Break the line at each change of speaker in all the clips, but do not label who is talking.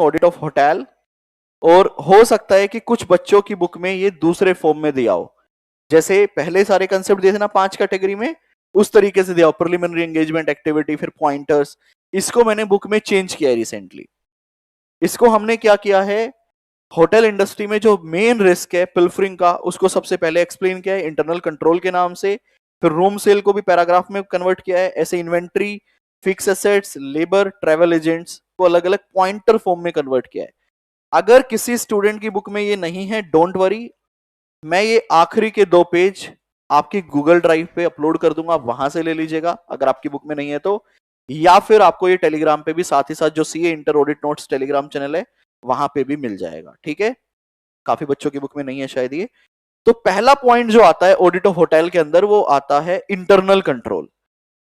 Audit of hotel, और हो सकता है कि कुछ बच्चों की बुक में ये दूसरे फॉर्म में दिया हो, जैसे पहले सारे कंसेप्ट दिए थे ना 5 कैटेगरी में, उस तरीके से दिया हो, प्रिलिमिनरी एंगेजमेंट एक्टिविटी फिर पॉइंटर्स। इसको मैंने बुक में चेंज किया है रिसेंटली। इसको हमने क्या किया है, होटल इंडस्ट्री में जो मेन रिस्क है पिल्फरिंग का, उसको सबसे पहले एक्सप्लेन किया है इंटरनल कंट्रोल के नाम से। फिर रूम सेल को भी पैराग्राफ में कन्वर्ट किया है, ऐसे inventory, fix assets, labour, travel agents को अलग अलग पॉइंटर फॉर्म में कन्वर्ट किया है। अगर किसी स्टूडेंट की बुक में ये नहीं है, डोंट वरी, मैं ये आखिरी के 2 पेज आपकी गूगल ड्राइव पे अपलोड कर दूंगा, वहां से ले लीजिएगा अगर आपकी बुक में नहीं है तो, या फिर आपको ये टेलीग्राम पे भी साथ ही साथ जो CA inter audit notes Telegram channel है वहां पे भी मिल जाएगा। ठीक है, काफी बच्चों की बुक में नहीं है शायद ये। तो पहला पॉइंट जो आता है ऑडिट ऑफ होटल के अंदर, वो आता है इंटरनल कंट्रोल,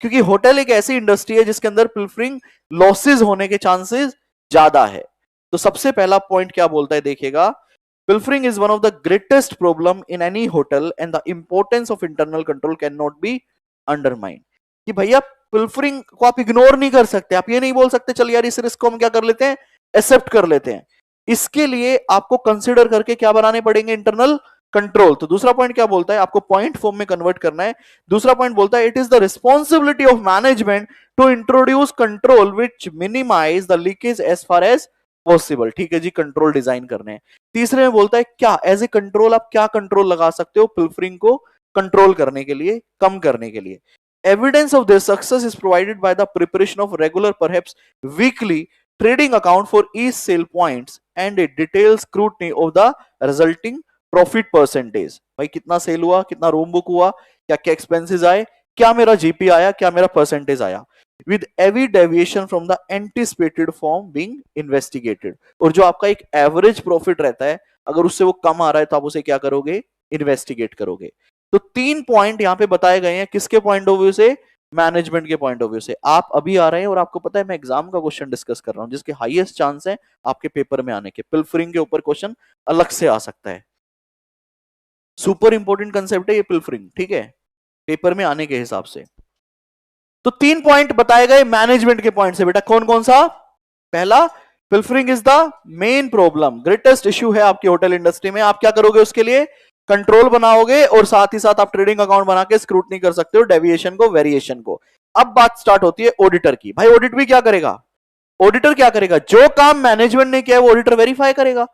क्योंकि होटल एक ऐसी इंडस्ट्री है जिसके अंदर पिल्फरिंग लॉसेज होने के चांसेस ज्यादा है। तो सबसे पहला पॉइंट क्या बोलता है देखिएगा, pilfering is one of the greatest problem in any hotel and the importance of internal control cannot be undermined। कि भैया पिल्फरिंग को आप इग्नोर नहीं कर सकते, आप ये नहीं बोल सकते चल यार इस रिस्क को हम क्या कर लेते हैं, एक्सेप्ट कर लेते हैं। इसके लिए आपको कंसिडर करके क्या बनाने पड़ेंगे, इंटरनल कंट्रोल। तो दूसरा पॉइंट क्या बोलता है, आपको पॉइंट फॉर्म में कन्वर्ट करना है। दूसरा पॉइंट बोलता है it is the responsibility of management to introduce control which minimize the leakage as far as possible. ठीक है जी, कंट्रोल डिजाइन करने हैं। तीसरे में बोलता है क्या एज ए कंट्रोल आप क्या कंट्रोल लगा सकते हो पिल्फरिंग को कंट्रोल करने के लिए, कम करने के लिए। Evidence of this success is provided by the preparation of regular perhaps weekly trading account for each sale points and a detail scrutiny of the resulting profit percentage. भाई कितना सेल हुआ, कितना रूम बुक हुआ, क्या क्या expenses आए, क्या मेरा जीपी आया, क्या मेरा परसेंटेज आया, with every deviation from the anticipated form being investigated। और जो आपका एक एवरेज प्रॉफिट रहता है, अगर उससे वो कम आ रहा है तो आप उसे क्या करोगे, इन्वेस्टिगेट करोगे। तो 3 पॉइंट यहां पे बताए गए हैं, किसके पॉइंट ऑफ व्यू से, मैनेजमेंट के पॉइंट ऑफ व्यू से। आप अभी आ रहे हैं और आपको पता है मैं एग्जाम का क्वेश्चन डिस्कस कर रहा हूं जिसके हाईएस्ट चांस है आपके पेपर में आने के, पिल्फरिंग के ऊपर क्वेश्चन अलग से आ सकता है। सुपर इंपॉर्टेंट कंसेप्ट है ये पिल्फरिंग, ठीक है, पेपर में आने के हिसाब से। तो 3 पॉइंट बताए गए मैनेजमेंट के पॉइंट से बेटा, कौन कौन सा, पहला pilfering is the main problem, greatest issue है आपकी होटल इंडस्ट्री में। आप क्या करोगे उसके लिए, कंट्रोल बनाओगे और साथ ही साथ आप ट्रेडिंग अकाउंट बना के स्क्रूटनी कर सकते हो डेविएशन को, वेरिएशन को। अब बात स्टार्ट होती है ऑडिटर की। भाई ऑडिट भी क्या करेगा, ऑडिटर क्या करेगा, जो काम मैनेजमेंट ने किया है वो ऑडिटर वेरीफाई करेगा।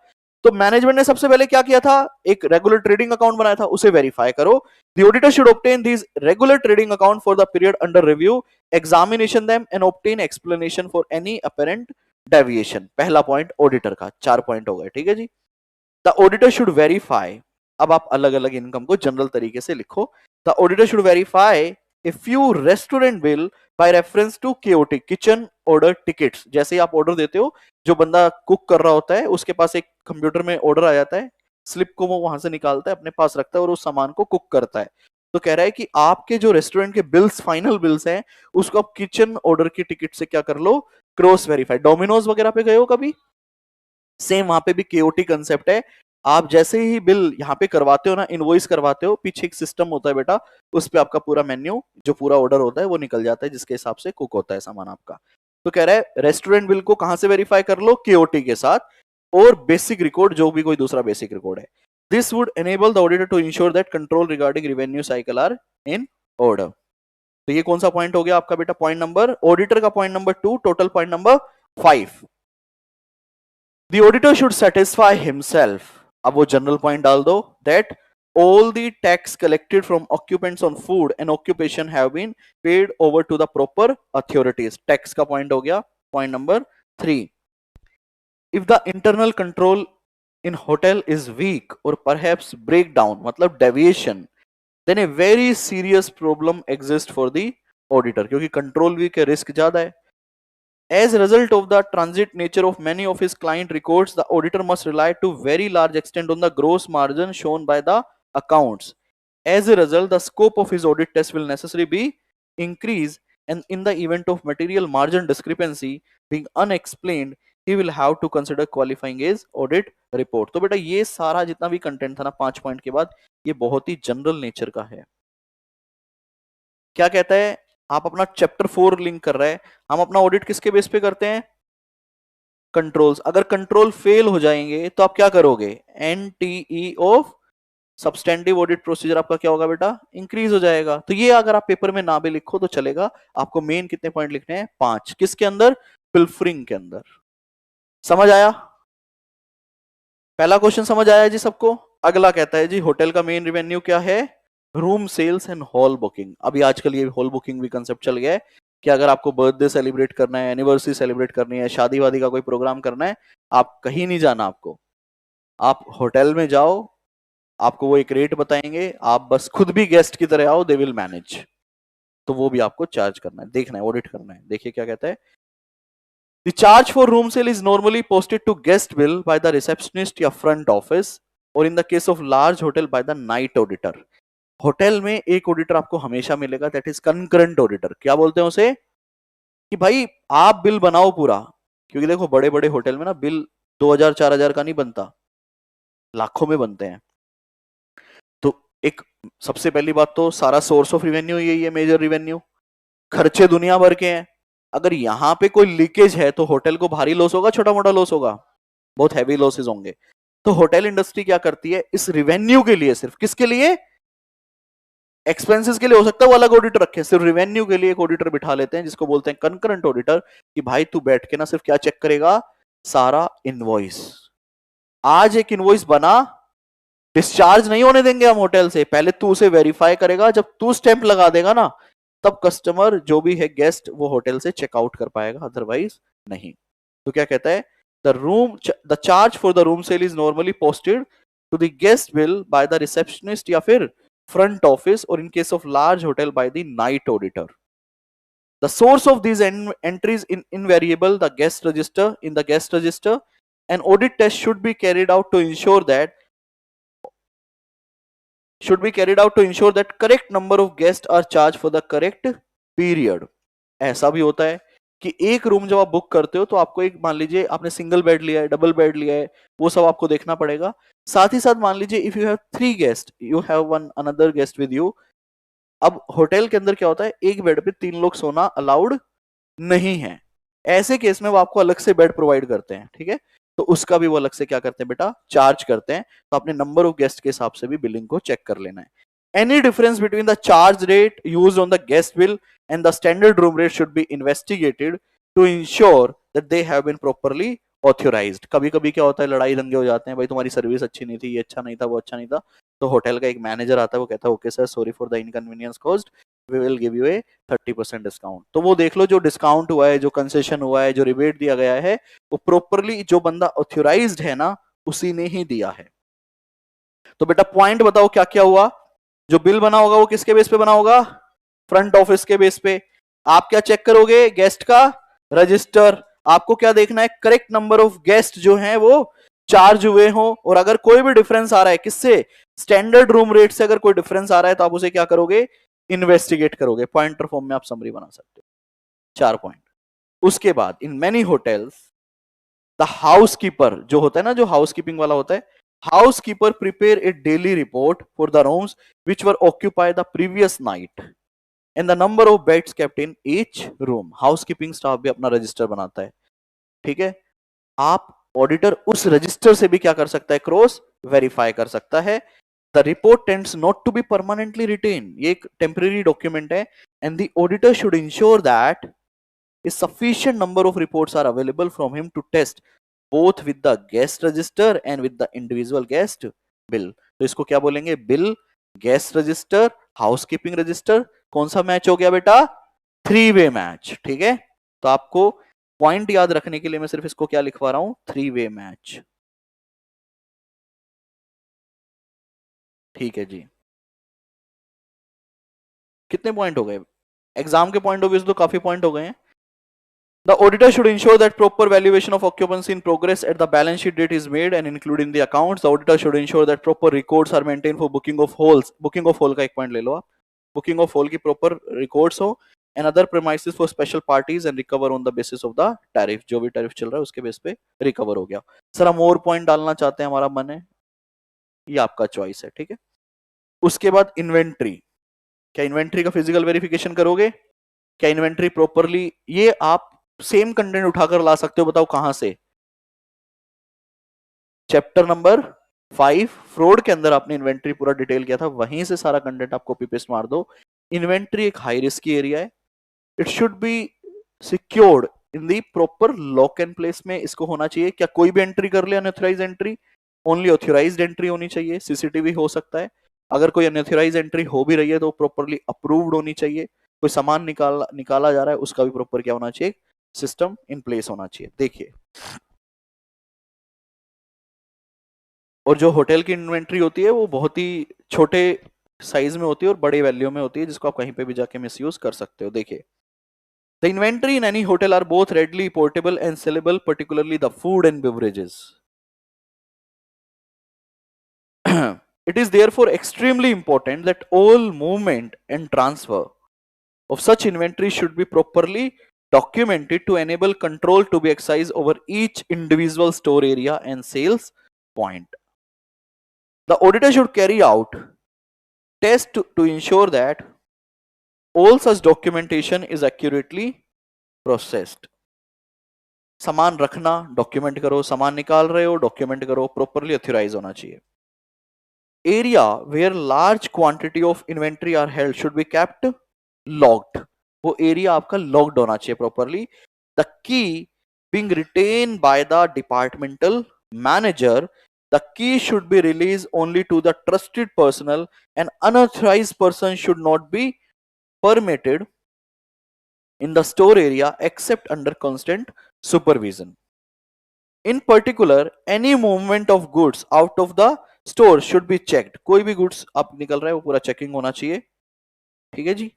तो मैनेजमेंट ने सबसे पहले क्या किया था, एक रेगुलर ट्रेडिंग अकाउंट बनाया था, उसे वेरीफाई करो। The auditor should obtain this regular trading account for the period under review, examination them and obtain explanation for any apparent deviation. पहला पॉइंट ऑडिटर का, 4 पॉइंट हो गए, ठीक है जी। द ऑडिटर शुड वेरीफाई, अब आप अलग अलग इनकम को जनरल तरीके से लिखो। The auditor should verify if you restaurant bill by reference to KOT kitchen order tickets. जैसे आप ऑर्डर देते हो, जो बंदा कुक कर रहा होता है उसके पास एक कंप्यूटर में ऑर्डर आ जाता है, स्लिप को वो वहां से निकालता है, अपने पास रखता है और उस सामान को कुक करता है। तो कह रहा है कि आपके जो रेस्टोरेंट के बिल्स, फाइनल बिल्स हैं, उसको आप किचन ऑर्डर की टिकट से क्या कर लो, क्रॉस वेरीफाई। डोमिनोज वगैरह पे गए हो कभी, सेम वहां पे भी केओटी कंसेप्ट है। आप जैसे ही बिल यहाँ पे करवाते हो ना, इनवॉइस करवाते हो, पीछे एक सिस्टम होता है बेटा, उस पे आपका पूरा मेन्यू, जो पूरा ऑर्डर होता है वो निकल जाता है, जिसके हिसाब से कुक होता है सामान आपका। तो कह रहा है रेस्टोरेंट बिल को कहां से वेरीफाई कर लो, केओटी के साथ, और बेसिक रिकॉर्ड, जो भी कोई दूसरा बेसिक रिकॉर्ड है। This would enable the auditor to ensure that control regarding revenue cycle are in order. तो ये कौन सा पॉइंट हो गया आपका बेटा, पॉइंट नंबर, ऑडिटर का point number 2, total point number 5। The auditor should satisfy himself, अब वो जनरल पॉइंट डाल दो, that all the tax collected from occupants on food and occupation have been paid over to the proper authorities। Tax का point हो गया, point number 3। if the internal control in hotel is weak or perhaps breakdown, मतलब deviation, then a very serious problem exists for the auditor, क्योंकि control week है, risk ज्यादा है। As a result of the transit nature of many of his client records, the auditor must rely to very large extent on the gross margin shown by the accounts. As a result, the scope of his audit test will necessarily be increased, and in the event of material margin discrepancy being unexplained, he will have to consider qualifying his audit report। तो बेटा ये सारा जितना भी content था ना 5 point के बाद, ये बहुत ही जनरल नेचर का है। क्या कहता है, आप अपना चैप्टर 4 लिंक कर रहे हैं, हम अपना ऑडिट किसके बेस पे करते हैं, कंट्रोल्स, अगर कंट्रोल फेल हो जाएंगे तो आप क्या करोगे, एनटीई ऑफ सब्सटेंटिव ऑडिट प्रोसीजर आपका क्या होगा बेटा, इंक्रीज हो जाएगा। तो ये अगर आप पेपर में ना भी लिखो तो चलेगा, आपको मेन कितने पॉइंट लिखने हैं, 5। किसके अंदर, पिल्फरिंग के अंदर। समझ आया, पहला क्वेश्चन समझ आया जी सबको। अगला कहता है जी होटल का मेन रेवेन्यू क्या है, room sales and hall booking. अभी आजकल ये हॉल बुकिंग भी कंसेप्ट चल गया है कि अगर आपको बर्थडे सेलिब्रेट करना है, एनिवर्सरी सेलिब्रेट करनी है, शादी वादी का कोई प्रोग्राम करना है, आप कहीं नहीं जाना, आपको आप होटल में जाओ, आपको वो एक रेट बताएंगे, आप बस खुद भी गेस्ट की तरह आओ, दे विल मैनेज। तो वो भी आपको चार्ज करना है, देखना है, ऑडिट करना है। देखिए क्या कहता है, the charge for room sale is normally posted to guest bill by the receptionist या फ्रंट ऑफिस, और in the case of large hotel by the night auditor. Hotel में एक ऑडिटर आपको हमेशा मिलेगा, दैट इज कंकरेंट ऑडिटर। क्या बोलते हैं उसे, कि भाई आप बिल बनाओ पूरा, क्योंकि देखो बड़े बड़े होटल में ना बिल 2000 4000 का नहीं बनता, लाखों में बनते हैं। तो एक सबसे पहली बात तो सारा सोर्स ऑफ रिवेन्यू यही है, मेजर रिवेन्यू, खर्चे दुनिया भर के हैं। अगर यहां पे कोई लीकेज है तो होटल को भारी लॉस होगा, छोटा मोटा लॉस होगा, बहुत हैवी लॉसेस होंगे। तो होटल इंडस्ट्री क्या करती है, इस रिवेन्यू के लिए, सिर्फ किसके लिए, एक्सपेंसेस के लिए हो सकता है वो अलग ऑडिटर रखे, सिर्फ रिवेन्यू के लिए एक ऑडिटर बिठा लेते हैं जिसको बोलते हैं कंकरेंट ऑडिटर, कि भाई तू बैठ के ना सिर्फ क्या चेक करेगा, सारा इनवॉइस। आज एक इनवॉइस बना, डिस्चार्ज नहीं होने देंगे हम होटल से, पहले तू उसे वेरीफाई करेगा, जब तू स्टैंप लगा देगा ना, तब कस्टमर जो भी है गेस्ट वो होटल से चेकआउट कर पाएगा, अदरवाइज नहीं। तो क्या कहता है, the charge for the room sale is normally posted to the guest bill by the receptionist या फिर front office, or in case of large hotel by the night auditor. The source of these entries in invariable the guest register. In the guest register, an audit test should be carried out to ensure that correct number of guests are charged for the correct period. ऐसा भी होता है कि एक room जब आप book करते हो तो आपको एक, मान लीजिए आपने सिंगल बेड लिया है, डबल बेड लिया है, वो सब आपको देखना पड़ेगा। साथ ही साथ मान लीजिए if you have 3 guest, you have one another guest with you. अब होटल के अंदर क्या होता है, एक बेड पे 3 लोग सोना अलाउड नहीं है, ऐसे केस में वो आपको अलग से बेड प्रोवाइड करते हैं, ठीक है। तो उसका भी वो अलग से क्या करते हैं बेटा, चार्ज करते हैं। तो अपने नंबर ऑफ गेस्ट के हिसाब से भी बिलिंग को चेक कर लेना है। Any difference between the charge rate used on the guest bill and the standard room rate should be investigated to ensure that they have been properly authorised. कभी कभी क्या होता है, लड़ाई दंगे हो जाते हैं, भाई तुम्हारी सर्विस अच्छी नहीं थी, ये अच्छा नहीं था, वो अच्छा नहीं था। तो होटल का एक मैनेजर आता है, वो कहता है okay sir, sorry for the inconvenience caused, we will give you a 30% discount. तो वो देख लो जो डिस्काउंट हुआ है, जो कंसेशन हुआ है, जो रिबेट दिया गया है, वो प्रॉपरली जो बंदा ऑथराइज्ड है ना, उसी ने ही दिया है। तो बेटा पॉइंट बताओ क्या क्या हुआ, जो बिल बना होगा वो किसके बेस पे बना होगा, फ्रंट ऑफिस के बेस पे। आप क्या चेक करोगे, गेस्ट का रजिस्टर। आपको क्या देखना है, करेक्ट नंबर ऑफ गेस्ट जो हैं वो चार्ज हुए हो, और अगर कोई भी डिफरेंस आ रहा है किससे, स्टैंडर्ड रूम रेट से अगर कोई डिफरेंस आ रहा है तो आप उसे क्या करोगे, इन्वेस्टिगेट करोगे। पॉइंटर फॉर्म में आप समरी बना सकते हो, 4 पॉइंट। उसके बाद in many hotels the housekeeper जो होता है ना, जो हाउसकीपिंग वाला होता है, housekeeper prepare a daily report for the rooms which were occupied the previous night and the number of beds kept in each room. Housekeeping staff भी अपना रजिस्टर बनाता है, ठीक है। आप ऑडिटर उस रजिस्टर से भी क्या कर सकता है, क्रॉस वेरीफाई कर सकता है। The report tends not to be permanently retain, ये एक टेम्परेरी डॉक्यूमेंट है, and the auditor should ensure that a sufficient number of reports are available from him to test both with the guest register and with the individual guest bill. तो इसको क्या बोलेंगे, bill, guest register, housekeeping register. कौन सा match हो गया बेटा, 3-वे match, ठीक है। तो आपको पॉइंट याद रखने के लिए मैं सिर्फ इसको क्या लिखवा रहा हूं, 3-वे मैच, ठीक है जी। कितने पॉइंट हो गए, एग्जाम के पॉइंट ऑफ व्यू से तो काफी पॉइंट हो गए हैं। The auditor should ensure that proper valuation of occupancy in progress at the balance sheet date is made and included in the accounts. The auditor should ensure that proper records are maintained for booking of halls. Booking of hall का एक point ले लो आप, booking of hall की proper records हो, and other premises for special parties and recover on the basis of the tariff. जो भी tariff चल रहा है उसके बेस पे recover हो गया। सर हम और पॉइंट डालना चाहते हैं, हमारा मन है, ये आपका चॉइस है, ठीक है। उसके बाद इन्वेंट्री, क्या इन्वेंट्री का फिजिकल वेरिफिकेशन करोगे, क्या इन्वेंट्री प्रॉपरली, ये आप सेम कंटेंट उठाकर ला सकते हो, बताओ कहां से, चैप्टर नंबर 5 फ्रॉड के अंदर आपने इन्वेंट्री पूरा डिटेल किया था, वहीं से सारा कंटेंट आप कॉपी पेस्ट मार दो। इन्वेंट्री एक हाई रिस्क एरिया है, it should be secured in the proper lock and place में इसको होना चाहिए। क्या कोई भी एंट्री कर ले unauthorise entry? Only authorised entry होनी चाहिए। सीसीटीवी हो सकता है, अगर कोई अनऑथराइज एंट्री हो भी रही है तो प्रॉपरली अप्रूव्ड होनी चाहिए। कोई सामान निकाला जा रहा है उसका भी प्रॉपर क्या होना चाहिए, सिस्टम इन प्लेस होना चाहिए। देखिए, और जो होटल की इन्वेंट्री होती है वो बहुत ही छोटे साइज में होती है और बड़े वैल्यू में होती है, जिसको आप कहीं पे भी जाके मिसयूज कर सकते हो। देखिए, the inventory in any hotel are both readily portable and saleable, particularly the food and beverages. It is therefore extremely important that all movement and transfer of such inventory should be properly documented to enable control to be exercised over each individual store area and sales point. The auditor should carry out tests to ensure that all such documentation is accurately processed. सामान रखना document करो, सामान निकाल रहे हो document करो, properly authorise होना चाहिए। Area where large quantity of inventory are held should be kept locked. वो एरिया आपका लॉक्ड होना चाहिए properly. The key being retain by the departmental manager, the key should be released only to the trusted personnel, and unauthorized person should not be permitted in the store area except under constant supervision. In particular, any movement of goods out of the store should be checked. कोई भी goods आप निकल रहा है वो पूरा checking होना चाहिए, ठीक है जी।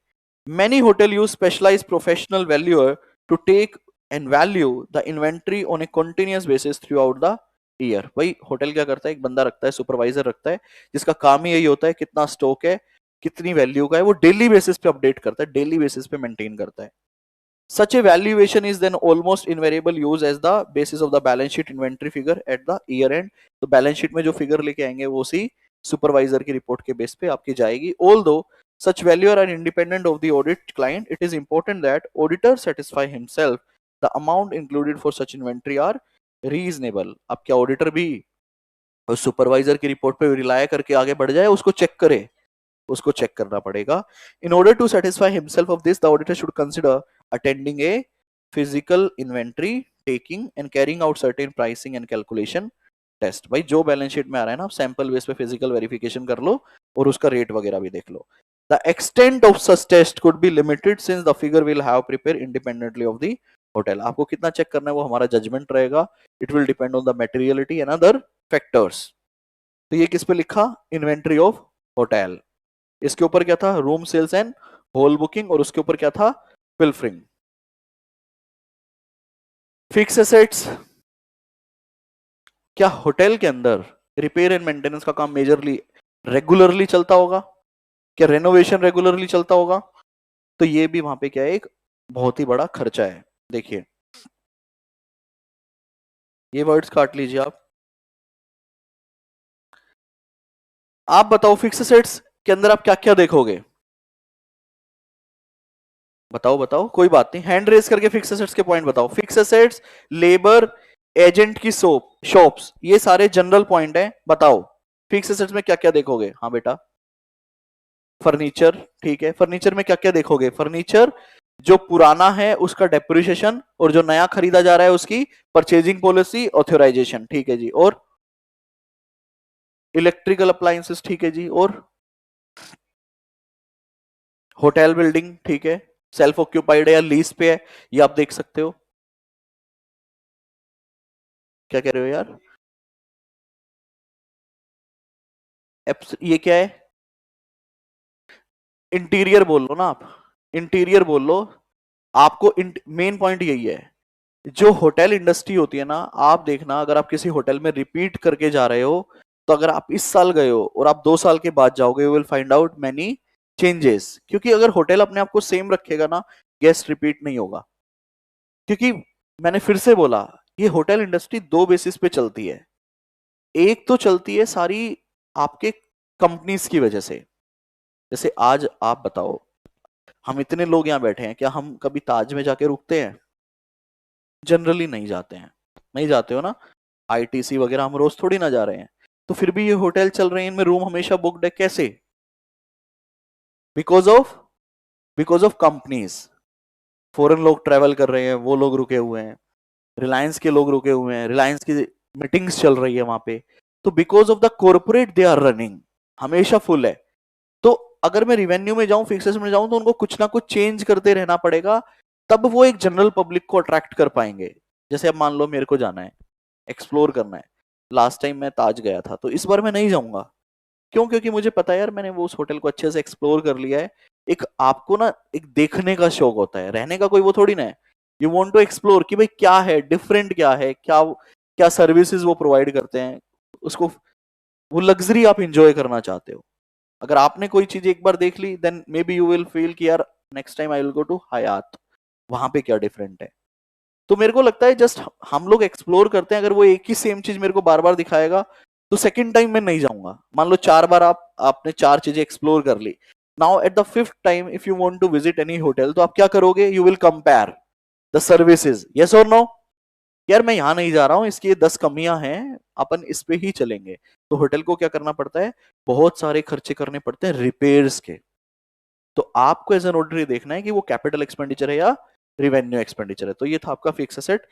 Many hotel use specialized professional valuer to take and value the inventory on a continuous basis throughout the year. भाई होटल क्या करता है, एक बंदा रखता है, सुपरवाइजर रखता है, जिसका काम ही यही होता है कितना स्टॉक है, कितनी वैल्यू का है, वो डेली बेसिस पे अपडेट करता है, डेली बेसिस पे मेंटेन करता है। Such a valuation is then almost invariable used as the basis of the balance sheet inventory figure at the year end। तो बैलेंस शीट में जो फिगर लेके आएंगे वो उसी सुपरवाइजर की रिपोर्ट के बेस पे आपकी जाएगी। Although such valuer are independent of the audit client, it is important that auditor satisfy himself the amount included for such inventory are reasonable. अब क्या ऑडिटर भी उस सुपरवाइजर की रिपोर्ट पे रिलाय करके आगे बढ़ जाए, उसको चेक करे, उसको चेक करना पड़ेगा। In order to satisfy himself of this, the auditor should consider attending a physical inventory taking and carrying out certain pricing and calculation test. भाई जो बैलेंस शीट में आ रहा है ना, आप सैंपल बेस पे फिजिकल वेरिफिकेशन कर लो और उसका रेट वगैरह भी देख लो। The extent of such test could be limited since the figure will have prepare independently of the hotel. आपको कितना चेक करना है वो हमारा जजमेंट रहेगा। It will depend on the materiality and other factors. तो ये किस पे लिखा, इन्वेंट्री ऑफ होटल। इसके ऊपर क्या था, room sales and hall booking, और उसके ऊपर क्या था, पिल्फरिंग। फिक्स एसेट्स, क्या होटल के अंदर रिपेयर एंड मेंटेनेंस का काम मेजरली रेगुलरली चलता होगा? क्या रेनोवेशन रेगुलरली चलता होगा? तो ये भी वहां पे क्या है, एक बहुत ही बड़ा खर्चा है। देखिए ये वर्ड्स काट लीजिए आप बताओ फिक्स एसेट्स के अंदर आप क्या क्या देखोगे, बताओ बताओ, कोई बात नहीं, हैंड रेज करके फिक्स एसेट्स के पॉइंट बताओ। फिक्स एसेट्स, लेबर, एजेंट की शॉप्स, ये सारे जनरल पॉइंट हैं, बताओ फिक्स एसेट्स में क्या क्या देखोगे। हाँ बेटा, फर्नीचर, ठीक है, फर्नीचर में क्या क्या देखोगे, फर्नीचर जो पुराना है उसका डेप्रिसिएशन, और जो नया खरीदा जा रहा है उसकी परचेजिंग पॉलिसी, ऑथराइजेशन, ठीक है जी। और इलेक्ट्रिकल अप्लायंसेस, ठीक है जी। और होटल बिल्डिंग, ठीक है, सेल्फ ऑक्यूपाइड है या लीज पे है, ये आप देख सकते हो। क्या कह रहे हो यार, ये क्या है, इंटीरियर बोल लो ना आप, इंटीरियर बोल लो। आपको मेन पॉइंट यही है, जो होटल इंडस्ट्री होती है ना, आप देखना अगर आप किसी होटल में रिपीट करके जा रहे हो, तो अगर आप इस साल गए हो और आप 2 साल के बाद जाओगे, you will find out many changes. क्योंकि अगर होटल अपने आप को सेम रखेगा ना, गेस्ट रिपीट नहीं होगा। क्योंकि मैंने फिर से बोला, ये होटल इंडस्ट्री 2 बेसिस पे चलती है। एक तो चलती है सारी आपके कंपनीज की वजह से। जैसे आज आप बताओ, हम इतने लोग यहाँ बैठे हैं, क्या हम कभी ताज में जाके रुकते हैं? जनरली नहीं जाते हैं, नहीं जाते हो ना। आईटीसी वगैरह हम रोज थोड़ी ना जा रहे हैं, तो फिर भी ये होटल चल रहे हैं, इनमें रूम हमेशा बुकड है, कैसे? Because of companies. फॉरेन लोग ट्रेवल कर रहे हैं, वो लोग रुके हुए हैं, रिलायंस के लोग रुके हुए हैं, रिलायंस की मीटिंग्स चल रही है वहां पे, तो because of the corporate they are running, हमेशा फुल है। तो अगर मैं रिवेन्यू में जाऊं, फिक्सेस में जाऊं, तो उनको कुछ ना कुछ चेंज करते रहना पड़ेगा, तब वो एक जनरल पब्लिक को अट्रैक्ट कर पाएंगे। जैसे अब मान लो मेरे को जाना है, एक्सप्लोर करना है, लास्ट टाइम मैं ताज गया था, तो इस बार मैं नहीं जाऊंगा। क्यों? क्योंकि मुझे पता है यार, मैंने वो उस होटल को अच्छे से एक्सप्लोर कर लिया है। एक आपको ना एक देखने का शौक होता है, रहने का कोई वो थोड़ी ना है। यू वांट टू एक्सप्लोर कि भाई क्या है डिफरेंट, क्या है, क्या क्या सर्विसेज वो प्रोवाइड करते हैं, उसको वो लग्जरी आप इंजॉय करना चाहते हो। अगर आपने कोई चीज एक बार देख ली, then maybe you will feel कि यार next time I will go to Hyatt, वहां पे क्या डिफरेंट है। तो मेरे को लगता है जस्ट हम लोग एक्सप्लोर करते हैं, अगर वो एक ही सेम चीज मेरे को बार बार दिखाएगा, तो सेकंड टाइम मैं नहीं जाऊंगा। मान लो 4 बार आपने 4 चीजें एक्सप्लोर कर ली, now at the fifth time if you want to visit any hotel, तो आप क्या करोगे? You will compare the services, yes और नो? यार मैं यहां नहीं जा रहा हूं, इसकी 10 कमियां हैं, अपन इस पे ही चलेंगे। तो होटल को क्या करना पड़ता है? बहुत सारे खर्चे करने पड़ते हैं रिपेयर्स के। तो आपको एज एन ऑडिटर देखना है कि वो कैपिटल एक्सपेंडिचर है या रिवेन्यू एक्सपेंडिचर है। तो ये था आपका फिक्स एसेट।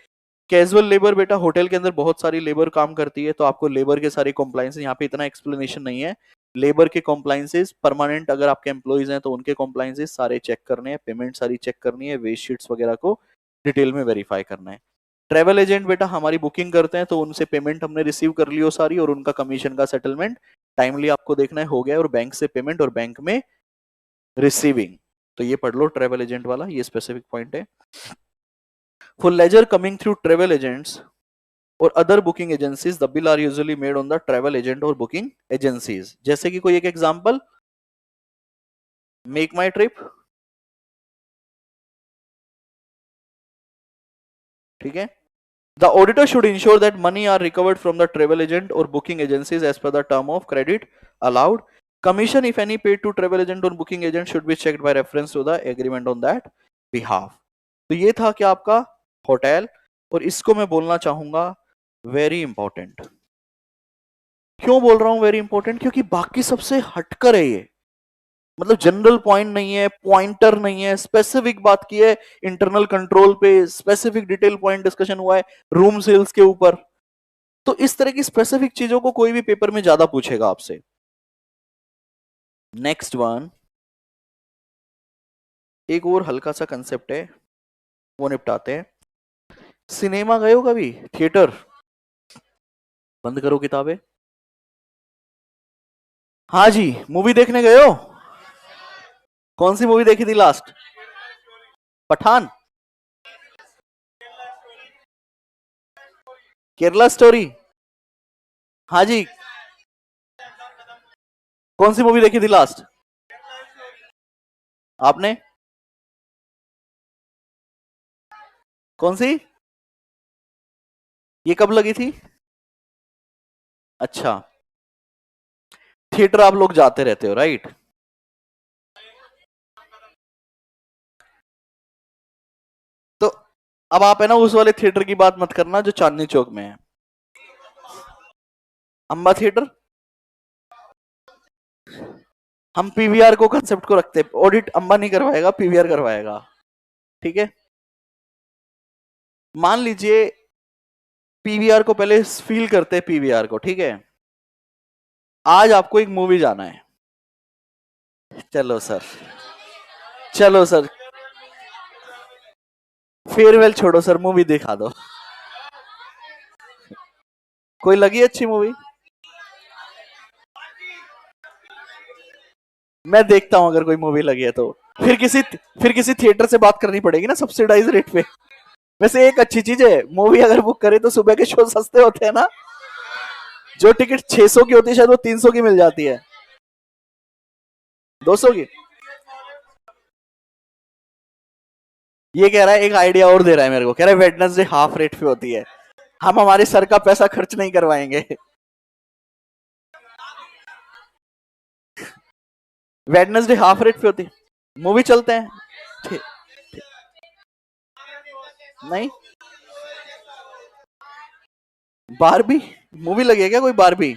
कैजुअल लेबर, बेटा होटल के अंदर बहुत सारी लेबर काम करती है, तो आपको लेबर के सारे कॉम्प्लाइंस, यहाँ पे इतना एक्सप्लेनेशन नहीं है। लेबर के कॉम्प्लाइंसेस परमानेंट, अगर आपके एम्प्लॉइज हैं तो उनके कॉम्प्लाइंसेस सारे चेक करने हैं, पेमेंट सारी चेक करनी है, वेज शीट्स वगैरह को डिटेल में वेरीफाई करना है। ट्रेवल एजेंट बेटा हमारी बुकिंग करते हैं, तो उनसे पेमेंट हमने रिसीव कर ली हो सारी, और उनका कमीशन का सेटलमेंट टाइमली आपको देखना है हो गया, और बैंक से पेमेंट और बैंक में रिसीविंग। तो ये पढ़ लो ट्रेवल एजेंट वाला, ये स्पेसिफिक पॉइंट है। For ledger coming through travel agents or other booking agencies, the bill are usually made on the travel agent or booking agencies. जैसे कि कोई एक एग्जांपल, मेक माई ट्रिप, ठीक है। The auditor should ensure that money are recovered from the travel agent or booking agencies as per the term of credit allowed. Commission, if any, paid to travel agent or booking agent should be checked by reference to the agreement on that behalf. तो ये था क्या आपका hotel, और इसको मैं बोलना चाहूंगा वेरी इंपॉर्टेंट। क्यों बोल रहा हूं वेरी इंपॉर्टेंट? क्योंकि बाकी सबसे हटकर है ये, मतलब जनरल पॉइंट नहीं है, पॉइंटर नहीं है, स्पेसिफिक बात की है, इंटरनल कंट्रोल पे स्पेसिफिक डिटेल पॉइंट डिस्कशन हुआ है, रूम सेल्स के ऊपर। तो इस तरह की स्पेसिफिक चीजों को कोई भी पेपर में ज्यादा पूछेगा आपसे। नेक्स्ट वन, एक और हल्का सा कंसेप्ट है, वो निपटाते हैं। सिनेमा गए हो कभी? थिएटर? बंद करो किताबें। हाँ जी, मूवी देखने गए हो? कौन सी मूवी देखी थी लास्ट? पठान? केरला स्टोरी? हाँ जी, कौन सी मूवी देखी थी लास्ट आपने? कौन सी? ये कब लगी थी? अच्छा, थिएटर आप लोग जाते रहते हो, राइट? तो अब आप है ना उस वाले थिएटर की बात मत करना जो चांदनी चौक में है, अंबा थिएटर। हम पीवीआर को कंसेप्ट को रखते हैं, ऑडिट अंबा नहीं करवाएगा, पीवीआर करवाएगा, ठीक है। मान लीजिए पीवीआर को पहले फील करते हैं, पीवीआर को, ठीक है। आज आपको एक मूवी जाना है, चलो सर, चलो सर, फेयरवेल छोड़ो सर, मूवी दिखा दो। कोई लगी अच्छी मूवी? मैं देखता हूं अगर कोई मूवी लगी है तो। फिर किसी थिएटर से बात करनी पड़ेगी ना सब्सिडाइज रेट पे। वैसे एक अच्छी चीज है, मूवी अगर बुक करे तो सुबह के शो सस्ते होते हैं ना, जो टिकट 600 की होती है शायद वो 300 की मिल जाती है, 200 की। ये कह रहा है, एक आइडिया और दे रहा है मेरे को, कह रहा है वेडनेसडे हाफ रेट पे होती है, हम हमारे सर का पैसा खर्च नहीं करवाएंगे। वेडनेसडे हाफ रेट पे होती है, मूवी चलते हैं। ठीक, नहीं बारबी मूवी लगी है क्या कोई? बारबी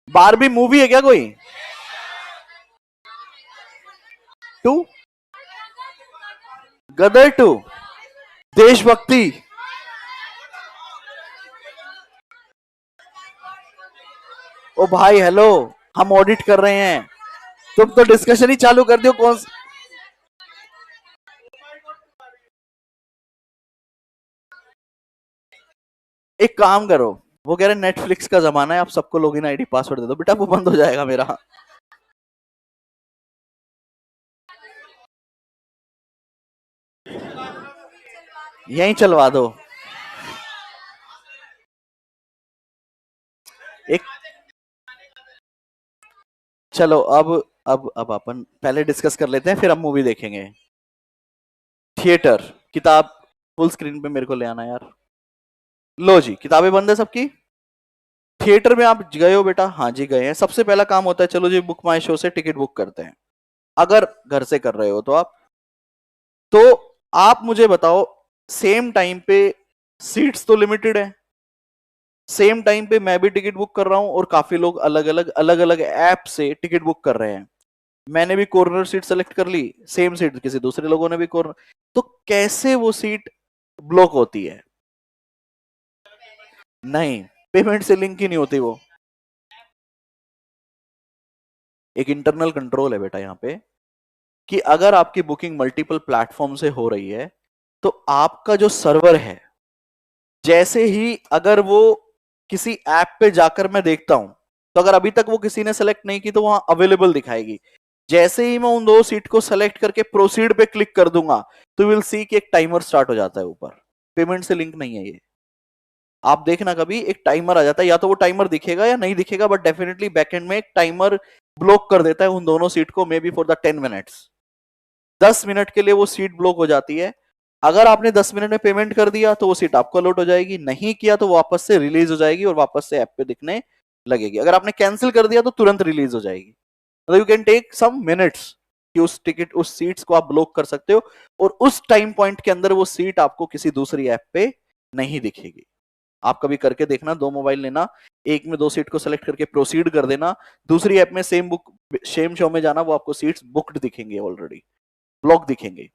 बारबी मूवी है क्या कोई? टू, गदर टू, देशभक्ति। ओ भाई हेलो, हम ऑडिट कर रहे हैं, तुम तो डिस्कशन ही चालू कर दियो कौन। एक काम करो, वो कह रहे नेटफ्लिक्स का जमाना है, आप सबको लॉगिन आईडी पासवर्ड दे दो बेटा, वो बंद हो जाएगा मेरा। यहीं चलवा दो एक। चलो अब अपन पहले डिस्कस कर लेते हैं, फिर हम मूवी देखेंगे। थिएटर, किताब फुल स्क्रीन पे मेरे को ले आना यार। लो जी, किताबें बंद है सबकी। थिएटर में आप गए हो बेटा? हाँ जी गए हैं। सबसे पहला काम होता है, चलो जी बुक माई शो से टिकट बुक करते हैं। अगर घर से कर रहे हो तो आप मुझे बताओ, सेम टाइम पे सीट्स तो लिमिटेड है, सेम टाइम पे मैं भी टिकट बुक कर रहा हूं और काफी लोग अलग अलग ऐप से टिकट बुक कर रहे हैं। मैंने भी कॉर्नर सीट सेलेक्ट कर ली, सेम सीट किसी दूसरे लोगों ने भी कॉर्नर। तो कैसे वो सीट ब्लॉक होती है? नहीं, पेमेंट से लिंक ही नहीं होती वो। एक इंटरनल कंट्रोल है बेटा यहाँ पे, कि अगर आपकी बुकिंग मल्टीपल प्लेटफॉर्म से हो रही है तो आपका जो सर्वर है, जैसे ही अगर वो किसी ऐप पे जाकर मैं देखता हूं, तो अगर अभी तक वो किसी ने सेलेक्ट नहीं की तो वहां अवेलेबल दिखाएगी। जैसे ही मैं उन दो सीट को सेलेक्ट करके प्रोसीड पे क्लिक कर दूंगा, तो विल सी कि एक टाइमर स्टार्ट हो जाता है ऊपर। पेमेंट से लिंक नहीं है ये। आप देखना कभी एक टाइमर आ जाता है, या तो वो टाइमर दिखेगा या नहीं दिखेगा, बट डेफिनेटली बैकएंड में एक टाइमर ब्लॉक कर देता है उन दोनों सीट को, may be for the 10 minutes. 10 minute के लिए वो सीट ब्लॉक हो जाती है। अगर आपने 10 मिनट में पेमेंट कर दिया तो वो सीट आपको अलॉट हो जाएगी, नहीं किया तो वापस से रिलीज हो जाएगी और वापस से ऐप पे दिखने लगेगी। अगर आपने कैंसिल कर दिया तो तुरंत रिलीज हो जाएगी। मतलब you can take some minutes कि उस सीट्स को आप ब्लॉक कर सकते हो, और उस टाइम पॉइंट के अंदर वो सीट आपको किसी दूसरी ऐप पे नहीं दिखेगी। आप कभी करके देखना, दो मोबाइल लेना, एक में दो सीट को सेलेक्ट करके प्रोसीड कर देना, दूसरी ऐप में सेम शो में जाना, वो आपको सीट्स बुक्ड दिखेंगे, ऑलरेडी ब्लॉक दिखेंगे।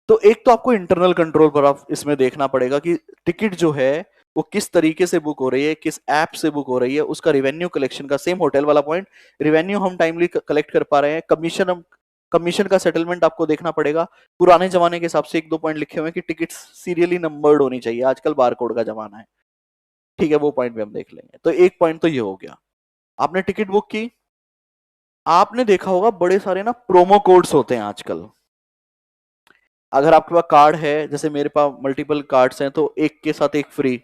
तो एक तो आपको इंटरनल कंट्रोल पर आप इसमें देखना पड़ेगा कि टिकट जो है वो किस तरीके से बुक हो रही है, किस ऐप से बुक हो रही है, उसका रिवेन्यू कलेक्शन का, सेम होटल वाला पॉइंट, रिवेन्यू हम टाइमली कलेक्ट कर पा रहे हैं, कमीशन का सेटलमेंट आपको देखना पड़ेगा। पुराने जमाने के हिसाब से एक दो पॉइंट लिखे हुए हैं कि टिकट सीरियली नंबर्ड होनी चाहिए, आजकल बार कोड का जमाना है। ठीक है, वो पॉइंट भी हम देख लेंगे। तो एक पॉइंट तो ये हो गया, आपने टिकट बुक की। आपने देखा होगा बड़े सारे ना प्रोमो कोड्स होते हैं आजकल। अगर आपके पास कार्ड है, जैसे मेरे पास मल्टीपल कार्ड्स हैं, तो एक के साथ एक फ्री।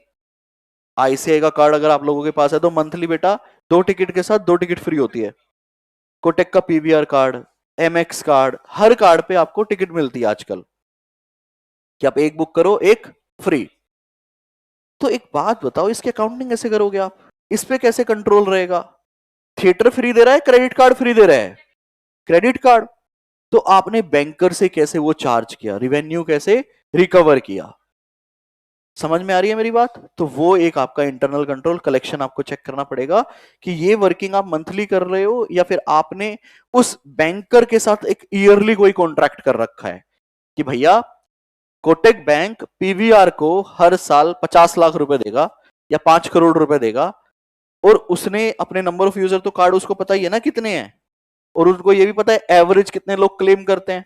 आईसीआई का कार्ड अगर आप लोगों के पास है तो मंथली बेटा दो टिकट के साथ दो टिकट फ्री होती है। कोटेक का पीवीआर कार्ड, एमएक्स कार्ड, हर कार्ड पे आपको टिकट मिलती है आजकल, कि आप एक बुक करो एक फ्री। तो एक बात बताओ, इसके अकाउंटिंग कैसे करोगे आप? इस पे कैसे कंट्रोल रहेगा? थिएटर फ्री दे रहा है, क्रेडिट कार्ड फ्री दे रहा है, क्रेडिट कार्ड। तो आपने बैंकर से कैसे वो चार्ज किया, रिवेन्यू कैसे रिकवर किया? समझ में आ रही है मेरी बात? तो वो एक आपका इंटरनल कंट्रोल कलेक्शन आपको चेक करना पड़ेगा कि ये वर्किंग आप मंथली कर रहे हो या फिर आपने उस बैंकर के साथ एक ईयरली कोई कॉन्ट्रैक्ट कर रखा है कि भैया कोटक बैंक पीवीआर को हर साल 50 लाख रुपए देगा या 5 करोड़ रुपए देगा, और उसने अपने नंबर ऑफ यूजर, तो कार्ड उसको पता ही है ना कितने हैं, और उनको ये भी पता है एवरेज कितने लोग क्लेम करते हैं।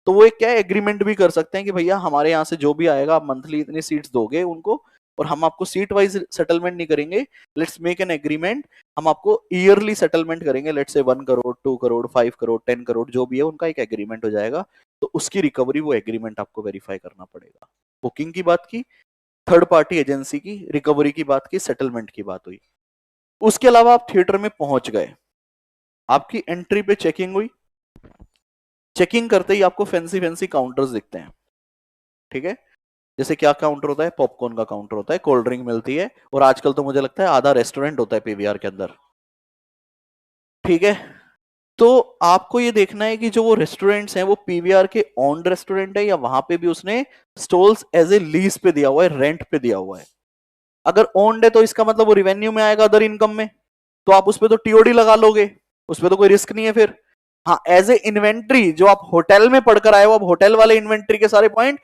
तो वो एक क्या एग्रीमेंट भी कर सकते हैं कि भैया हमारे यहाँ से जो भी आएगा आप मंथली इतनी सीट्स दोगे उनको, और हम आपको सीट वाइज सेटलमेंट नहीं करेंगे, लेट्स मेक एन एग्रीमेंट, हम आपको ईयरली सेटलमेंट करेंगे, लेट्स से 1 करोड़ 2 करोड़ 5 करोड़ 10 करोड़ जो भी है, उनका एक एग्रीमेंट हो जाएगा। तो उसकी रिकवरी वो एग्रीमेंट आपको वेरीफाई करना पड़ेगा। बुकिंग की बात की, थर्ड पार्टी एजेंसी की रिकवरी की बात की, सेटलमेंट की बात हुई। उसके अलावा आप थिएटर में पहुंच गए, आपकी एंट्री पे चेकिंग हुई, चेकिंग करते ही आपको फैंसी फैंसी काउंटर्स दिखते हैं। ठीक है, जैसे क्या काउंटर होता है? पॉपकॉर्न का काउंटर होता है, कोल्ड ड्रिंक मिलती है, और आजकल तो मुझे लगता है आधा रेस्टोरेंट होता है पीवीआर के अंदर। ठीक है, तो आपको ये देखना है कि जो वो रेस्टोरेंट्स हैं वो पीवीआर के ओन रेस्टोरेंट है या वहां पे भी उसने स्टॉल्स एज ए लीज पे दिया हुआ है, रेंट पे दिया हुआ है। अगर ओन्ड है तो इसका मतलब वो रिवेन्यू में आएगा, अदर इनकम में, तो आप उस पर तो टीओडी लगा लोगे, उस पर तो कोई रिस्क नहीं है फिर। हाँ, एज ए इन्वेंट्री जो आप होटल में पढ़कर आए हो, अब होटल वाले इन्वेंट्री के सारे पॉइंट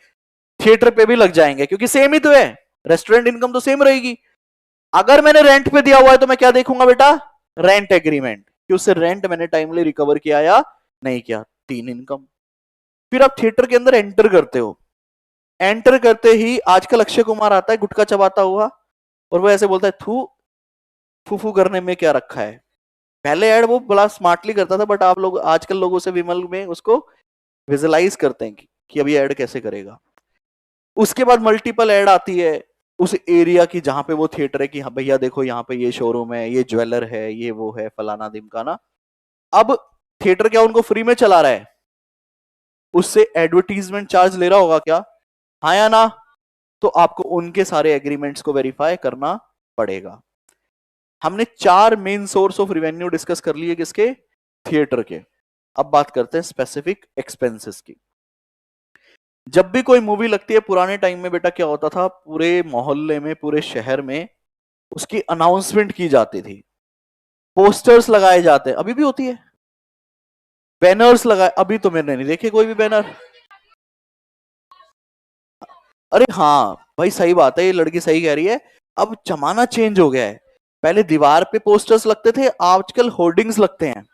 थिएटर पे भी लग जाएंगे, क्योंकि सेम ही तो है, रेस्टोरेंट इनकम तो सेम रहेगी। अगर मैंने रेंट पे दिया हुआ है तो मैं क्या देखूंगा बेटा, रेंट एग्रीमेंट, कि उससे रेंट मैंने टाइमली रिकवर किया या नहीं किया, तीन इनकम। फिर आप थिएटर के अंदर एंटर करते हो, एंटर करते ही आजकल अक्षय कुमार आता है गुटखा चबाता हुआ, और वो ऐसे बोलता है थू, फूफू करने में क्या रखा है। पहले ऐड वो बड़ा स्मार्टली करता था, बट आप लोग आजकल लोगों से विमल में उसको विजुलाइज करते हैं कि अभी ऐड कैसे करेगा। उसके बाद मल्टीपल ऐड आती है उस एरिया की जहां पे वो थिएटर है, कि हाँ भैया देखो यहाँ पे ये शोरूम है, ये ज्वेलर है, ये वो है, फलाना दिमकाना। अब थिएटर क्या उनको फ्री में चला रहा है, उससे एडवर्टीजमेंट चार्ज ले रहा होगा क्या, हाँ या ना। तो आपको उनके सारे एग्रीमेंट्स को वेरीफाई करना पड़ेगा। हमने चार main source of revenue discuss कर लिए किसके, थिएटर के। अब बात करते हैं स्पेसिफिक एक्सपेंसेस की। जब भी कोई मूवी लगती है पुराने टाइम में बेटा क्या होता था, पूरे मोहल्ले में, पूरे शहर में उसकी अनाउंसमेंट की जाती थी, पोस्टर्स लगाए जाते, अभी भी होती है, बैनर्स लगाए, अभी तो मैंने नहीं देखे कोई भी बैनर। अरे हाँ भाई सही बात है, ये लड़की सही कह रही है, अब जमाना चेंज हो गया है। पहले दीवार पे पोस्टर्स लगते थे, आजकल होर्डिंग्स लगते हैं।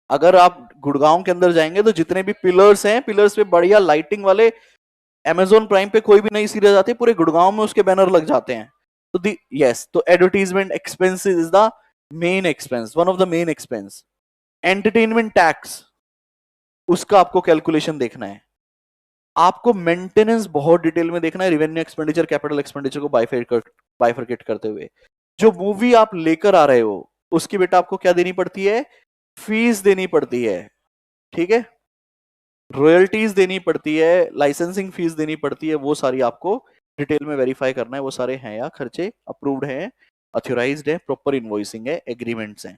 अगर आप गुड़गांव के अंदर जाएंगे तो जितने भी पिलर्स हैं, पिलर्स पे बढ़िया लाइटिंग वाले, Amazon प्राइम पे कोई भी नई सीरीज आती है पूरे गुड़गांव में उसके बैनर लग जाते हैं। तो दी यस, तो advertisement expenses is the main expense, one of the main expense. Entertainment tax, उसका आपको कैलकुलेशन देखना है। आपको मेंटेनेंस बहुत डिटेल में देखना है, रिवेन्यू एक्सपेंडिचर कैपिटल एक्सपेंडिचर को बाइफरकेट करते हुए। जो मूवी आप लेकर आ रहे हो उसकी बेटा आपको क्या देनी पड़ती है, फीस देनी पड़ती है, ठीक है, रॉयल्टीज देनी पड़ती है, लाइसेंसिंग फीस देनी पड़ती है, वो सारी आपको डिटेल में वेरीफाई करना है, वो सारे हैं या खर्चे अप्रूव्ड हैं, अथोराइज्ड है, प्रॉपर इनवॉइसिंग है, एग्रीमेंट्स हैं।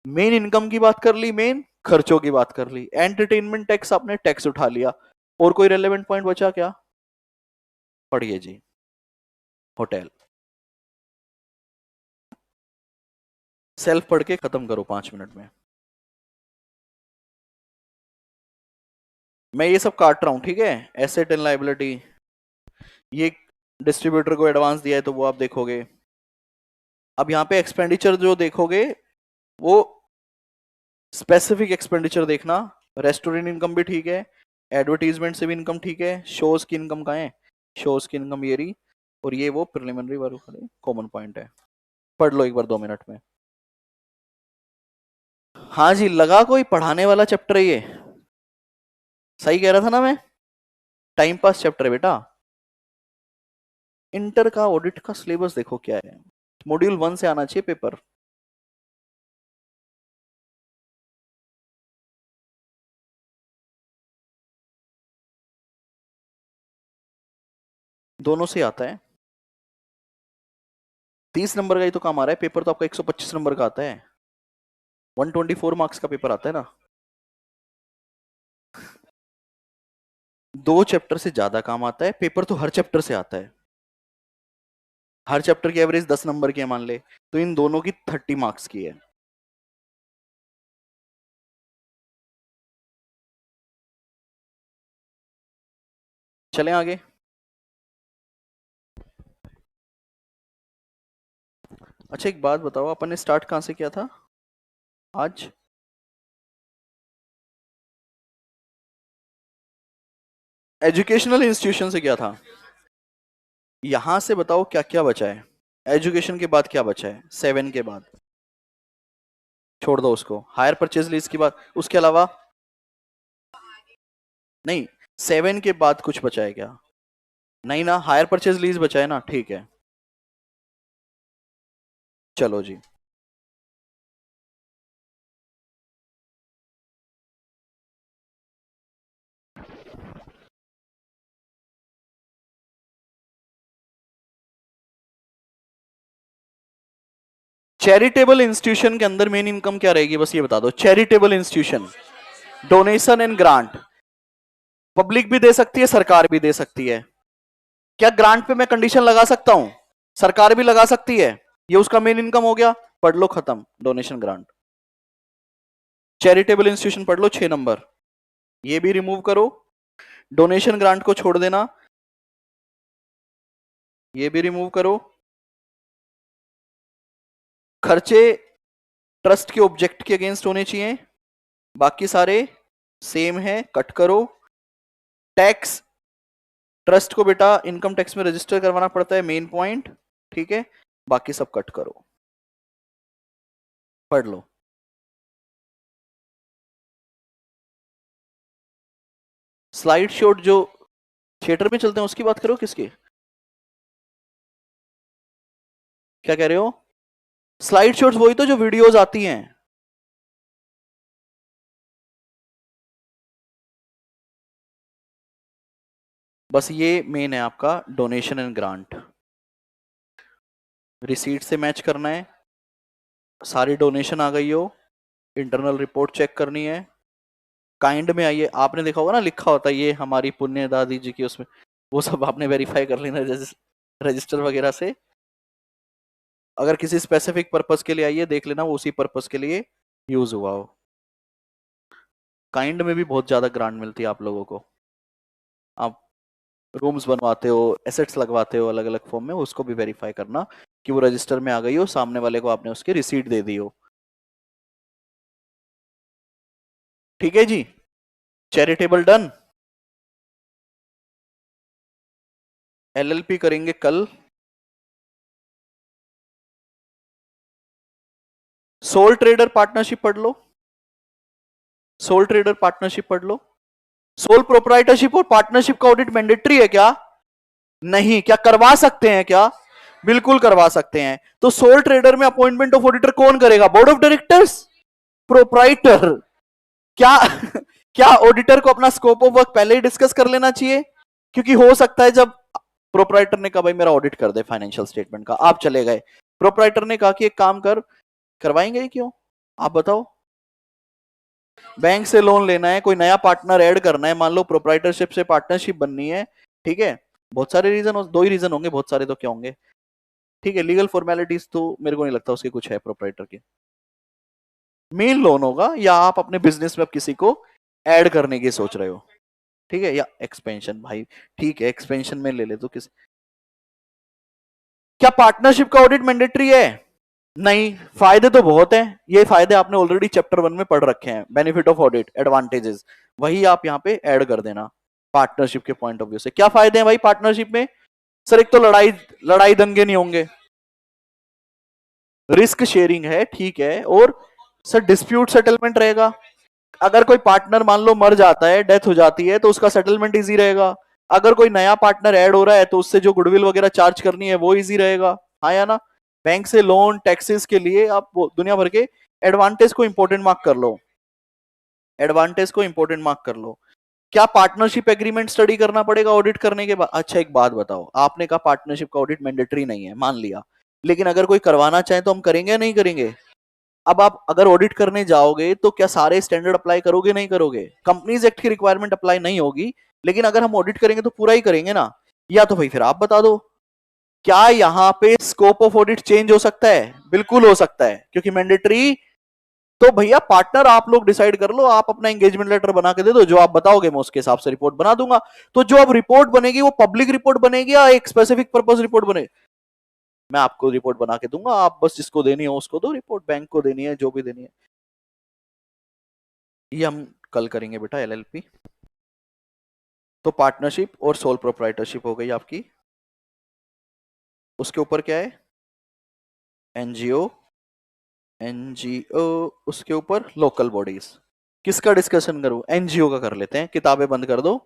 मेन इनकम की बात कर ली, मेन खर्चों की बात कर ली, एंटरटेनमेंट टैक्स आपने टैक्स उठा लिया। और कोई रेलेवेंट पॉइंट बचा क्या, पढ़िए जी, होटल। सेल्फ पढ़ के खत्म करो 5 मिनट में, मैं ये सब काट रहा हूं, ठीक है। एसेट एंड लायबिलिटी, ये डिस्ट्रीब्यूटर को एडवांस दिया है तो वो आप देखोगे। अब यहाँ पे एक्सपेंडिचर जो देखोगे वो स्पेसिफिक एक्सपेंडिचर देखना। रेस्टोरेंट इनकम भी ठीक है, एडवर्टीजमेंट से भी इनकम ठीक है, शोज की इनकम कहाँ है, शोज की इनकम ये रही, और ये वो प्रिलिमिनरी वाले कॉमन पॉइंट है। पढ़ लो एक बार 2 मिनट में। हाँ जी, लगा कोई पढ़ाने वाला चैप्टर है ये, सही कह रहा था ना मैं, टाइम पास चैप्टर है बेटा। इंटर का ऑडिट का सिलेबस देखो क्या है, मॉड्यूल 1 से आना चाहिए पेपर। दोनों से आता है, 30 नंबर का ही तो काम आ रहा है, पेपर तो आपका 125 नंबर का आता है, 124 मार्क्स का पेपर आता है ना। 2 चैप्टर से ज्यादा काम आता है, पेपर तो हर चैप्टर से आता है, हर चैप्टर की एवरेज 10 नंबर की है मान ले, तो इन दोनों की 30 मार्क्स की है। चलें आगे। अच्छा एक बात बताओ, अपन ने स्टार्ट कहां से किया था आज, एजुकेशनल इंस्टीट्यूशन से किया था। यहां से बताओ क्या क्या बचा है, एजुकेशन के बाद क्या बचा है, 7 के बाद, छोड़ दो उसको, हायर परचेज लीज की बात, उसके अलावा नहीं, 7 के बाद कुछ बचा है क्या, नहीं ना, हायर परचेज लीज बचा है ना, ठीक है। चलो जी, चैरिटेबल इंस्टीट्यूशन के अंदर मेन इनकम क्या रहेगी, बस ये बता दो। Charitable institution, donation and grant, public भी दे सकती है, सरकार भी दे सकती है। क्या ग्रांट पे मैं कंडीशन लगा सकता हूं? सरकार भी लगा सकती है। ये उसका मेन इनकम हो गया, पढ़ लो, खत्म। डोनेशन ग्रांट, चैरिटेबल इंस्टीट्यूशन पढ़ लो 6 नंबर। ये भी रिमूव करो, डोनेशन ग्रांट को छोड़ देना, ये भी रिमूव करो। खर्चे ट्रस्ट के ऑब्जेक्ट के अगेंस्ट होने चाहिए, बाकी सारे सेम है, कट करो। टैक्स, ट्रस्ट को बेटा इनकम टैक्स में रजिस्टर करवाना पड़ता है, मेन पॉइंट, ठीक है। बाकी सब कट करो, पढ़ लो। स्लाइड शॉट जो थिएटर में चलते हैं उसकी बात करो, किसकी, क्या कह रहे हो? स्लाइड शॉट्स वही तो जो वीडियोस आती हैं। बस ये मेन है आपका डोनेशन एंड ग्रांट। रिसीट से मैच करना है, सारी डोनेशन आ गई हो, इंटरनल रिपोर्ट चेक करनी है। काइंड में आइए, आपने देखा होगा ना लिखा होता है ये हमारी पुण्य दादी जी की, उसमें वो सब आपने वेरीफाई कर लेना रजिस्टर वगैरह से। अगर किसी स्पेसिफिक पर्पस के लिए आइए, देख लेना वो उसी पर्पस के लिए यूज हुआ हो। काइंड में भी बहुत ज्यादा ग्रांट मिलती है आप लोगों को। आप रूम्स बनवाते हो, एसेट्स लगवाते हो अलग अलग फॉर्म में, उसको भी वेरीफाई करना कि वो रजिस्टर में आ गई हो, सामने वाले को आपने उसकी रिसीट दे दी हो। ठीक है जी, चैरिटेबल डन। एलएलपी करेंगे कल। सोल ट्रेडर पार्टनरशिप पढ़ लो, सोल ट्रेडर पार्टनरशिप पढ़ लो। सोल प्रोप्राइटरशिप और पार्टनरशिप का ऑडिट मैंडेटरी है क्या? नहीं। क्या करवा सकते हैं क्या? बिल्कुल करवा सकते हैं। तो सोल ट्रेडर में अपॉइंटमेंट ऑफ ऑडिटर कौन करेगा? Board of directors, proprietor. क्या क्या ऑडिटर को अपना स्कोप ऑफ वर्क पहले ही डिस्कस कर लेना चाहिए? क्योंकि हो सकता है जब प्रोप्राइटर ने कहा भाई मेरा ऑडिट कर दे फाइनेंशियल स्टेटमेंट का, आप चले गए, प्रोप्राइटर ने कहा कि एक काम कर, करवाएंगे ही क्यों? आप बताओ। बैंक से लोन लेना है, कोई नया पार्टनर ऐड करना है, मान लो प्रोप्राइटरशिप से पार्टनरशिप बननी है, ठीक है। बहुत सारे रीजन, दो ही रीजन होंगे, बहुत सारे तो क्या होंगे, ठीक है। लीगल फॉर्मेलिटीज तो मेरे को नहीं लगता उसके कुछ है प्रोप्राइटर के। मेन लोन होगा, या आप अपने बिजनेस में अब किसी को ऐड करने की सोच रहे हो, ठीक है, या एक्सपेंशन, भाई ठीक है एक्सपेंशन में ले ले तो किस। क्या पार्टनरशिप का ऑडिट मैंडेटरी है? नहीं। फायदे तो बहुत हैं, ये फायदे आपने ऑलरेडी चैप्टर 1 में पढ़ रखे हैं, बेनिफिट ऑफ ऑडिट, एडवांटेजेस, वही आप यहाँ पे ऐड कर देना। पार्टनरशिप के पॉइंट ऑफ व्यू से क्या फायदे हैं भाई पार्टनरशिप में? सर एक तो लड़ाई लड़ाई दंगे नहीं होंगे, रिस्क शेयरिंग है, ठीक है, और सर डिस्प्यूट सेटलमेंट रहेगा। अगर कोई पार्टनर मान लो मर जाता है, डेथ हो जाती है, तो उसका सेटलमेंट इजी रहेगा। अगर कोई नया पार्टनर ऐड हो रहा है तो उससे जो गुडविल वगैरह चार्ज करनी है वो इजी रहेगा, हाँ या ना। बैंक से लोन, टैक्सेस के लिए आप दुनिया भर के एडवांटेज को इंपॉर्टेंट मार्क कर लो, एडवांटेज को इंपॉर्टेंट मार्क कर लो। क्या पार्टनरशिप एग्रीमेंट स्टडी करना पड़ेगा ऑडिट करने के बाद? अच्छा एक बात बताओ, आपने कहा पार्टनरशिप का ऑडिट मैंडेटरी नहीं है, मान लिया, लेकिन अगर कोई करवाना चाहे तो हम करेंगे या नहीं करेंगे? अब आप अगर ऑडिट करने जाओगे तो क्या सारे स्टैंडर्ड अप्लाई करोगे, नहीं करोगे? कंपनीज एक्ट की रिक्वायरमेंट अप्लाई नहीं होगी, लेकिन अगर हम ऑडिट करेंगे तो पूरा ही करेंगे ना। या तो भाई फिर आप बता दो, क्या यहां पे स्कोप ऑफ ऑडिट चेंज हो सकता है? बिल्कुल हो सकता है, क्योंकि मैंडेटरी। तो भैया पार्टनर आप लोग डिसाइड कर लो, आप अपना एंगेजमेंट लेटर बना के दे दो, जो आप बताओगे मैं उसके हिसाब से रिपोर्ट बना दूंगा। तो जो अब रिपोर्ट बनेगी वो पब्लिक रिपोर्ट बनेगी या एक स्पेसिफिक पर्पस रिपोर्ट बनेगी? मैं आपको रिपोर्ट बना के दूंगा, आप बस जिसको देनी हो उसको दो रिपोर्ट, बैंक को देनी है, जो भी देनी है। ये हम कल करेंगे बेटा एलएलपी। तो पार्टनरशिप और सोल प्रोप्राइटरशिप हो गई आपकी। उसके ऊपर क्या है? एनजीओ, एनजीओ, उसके ऊपर लोकल बॉडीज। किसका डिस्कशन करूं? एनजीओ का कर लेते हैं, किताबें बंद कर दो,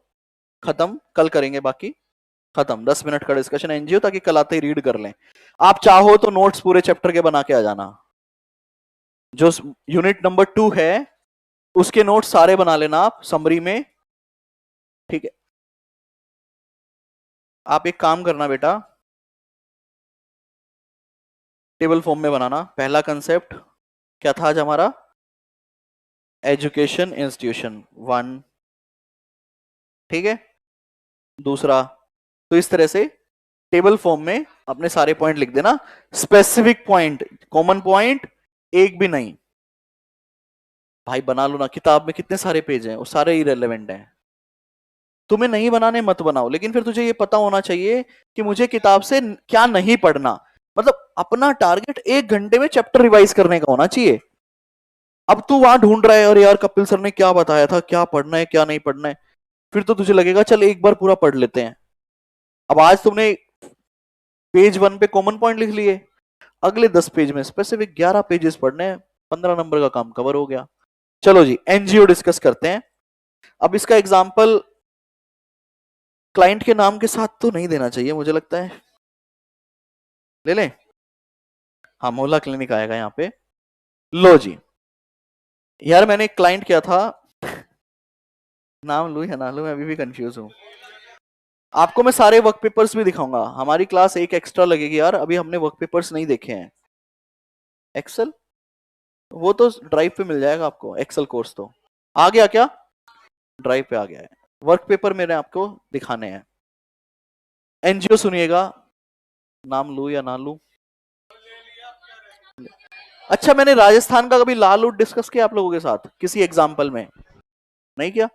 खत्म, कल करेंगे बाकी, खत्म। 10 मिनट का डिस्कशन एनजीओ, ताकि कल आते ही रीड कर लें। आप चाहो तो नोट्स पूरे चैप्टर के बना के आ जाना, जो यूनिट नंबर 2 है उसके नोट्स सारे बना लेना आप समरी में, ठीक है। आप एक काम करना बेटा, टेबल फॉर्म में बनाना। पहला कंसेप्ट क्या था आज हमारा? एजुकेशन इंस्टीट्यूशन 1, ठीक है। दूसरा, तो इस तरह से टेबल फॉर्म में अपने सारे पॉइंट लिख देना, स्पेसिफिक पॉइंट, कॉमन पॉइंट एक भी नहीं। भाई बना लो ना, किताब में कितने सारे पेज हैं, वो सारे इरेलेवेंट हैं। तुम्हें नहीं बनाने मत बनाओ, लेकिन फिर तुझे ये पता होना चाहिए कि मुझे किताब से क्या नहीं पढ़ना। मतलब अपना टारगेट 1 घंटे में चैप्टर रिवाइज करने का होना चाहिए। अब तू वहां ढूंढ रहा है और यार कपिल सर ने क्या बताया था, क्या पढ़ना है क्या नहीं पढ़ना है, फिर तो तुझे लगेगा चल एक बार पूरा पढ़ लेते हैं। अब आज तुमने पेज 1 पे कॉमन पॉइंट लिख लिए, अगले 10 पेज में स्पेसिफिक 11 पेजेस पढ़ने हैं, 15 नंबर का काम कवर हो गया। चलो जी, एनजीओ डिस्कस करते हैं। अब इसका एग्जांपल क्लाइंट के नाम के साथ तो नहीं देना चाहिए मुझे लगता है, ले लें? हाँ, मोहल्ला क्लिनिक आएगा यहाँ पे। लो जी, यार मैंने एक क्लाइंट किया था, नाम लूं या ना लूं, मैं अभी भी कंफ्यूज हूं। आपको मैं सारे वर्क पेपर्स भी दिखाऊंगा। हमारी क्लास एक एक्स्ट्रा लगेगी यार, अभी हमने वर्क पेपर्स नहीं देखे हैं। एक्सेल वो तो ड्राइव पे मिल जाएगा आपको, एक्सेल कोर्स तो आ गया क्या? ड्राइव पे आ गया है। वर्क पेपर मेरे आपको दिखाने हैं। एनजीओ सुनिएगा, नाम लूं या ना लूं? अच्छा, मैंने राजस्थान का कभी लाल ऊट डिस्कस किया आप लोगों के साथ किसी एग्जाम्पल में? नहीं किया?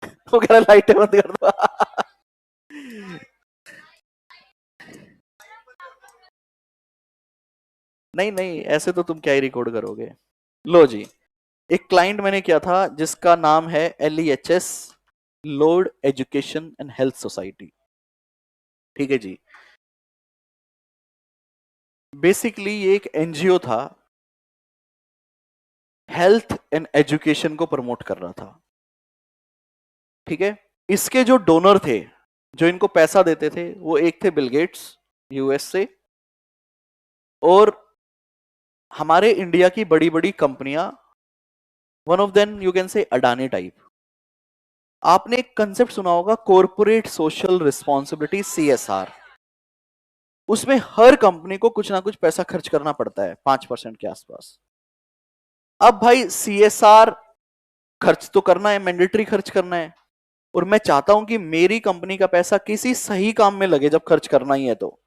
वो कह रहा लाइटें बंद कर दो। नहीं नहीं, ऐसे तो तुम क्या ही रिकॉर्ड करोगे। लो जी, एक क्लाइंट मैंने किया था जिसका नाम है LEHS, Lord education and health society, ठीक है जी। बेसिकली ये एक एनजीओ था, हेल्थ एंड एजुकेशन को प्रमोट कर रहा था, ठीक है। इसके जो डोनर थे, जो इनको पैसा देते थे, वो एक थे बिल गेट्स यूएस से, और हमारे इंडिया की बड़ी बड़ी कंपनियां, one of them you can say Adani type. आपने एक कंसेप्ट सुना होगा, कॉर्पोरेट सोशल रिस्पॉन्सिबिलिटी, CSR। उसमें हर कंपनी को कुछ ना कुछ पैसा खर्च करना पड़ता है, 5% के आसपास। अब भाई CSR खर्च तो करना है, मैंडेटरी खर्च करना है, और मैं चाहता हूं कि मेरी कंपनी का पैसा किसी सही काम में लगे। जब खर्च करना ही है तो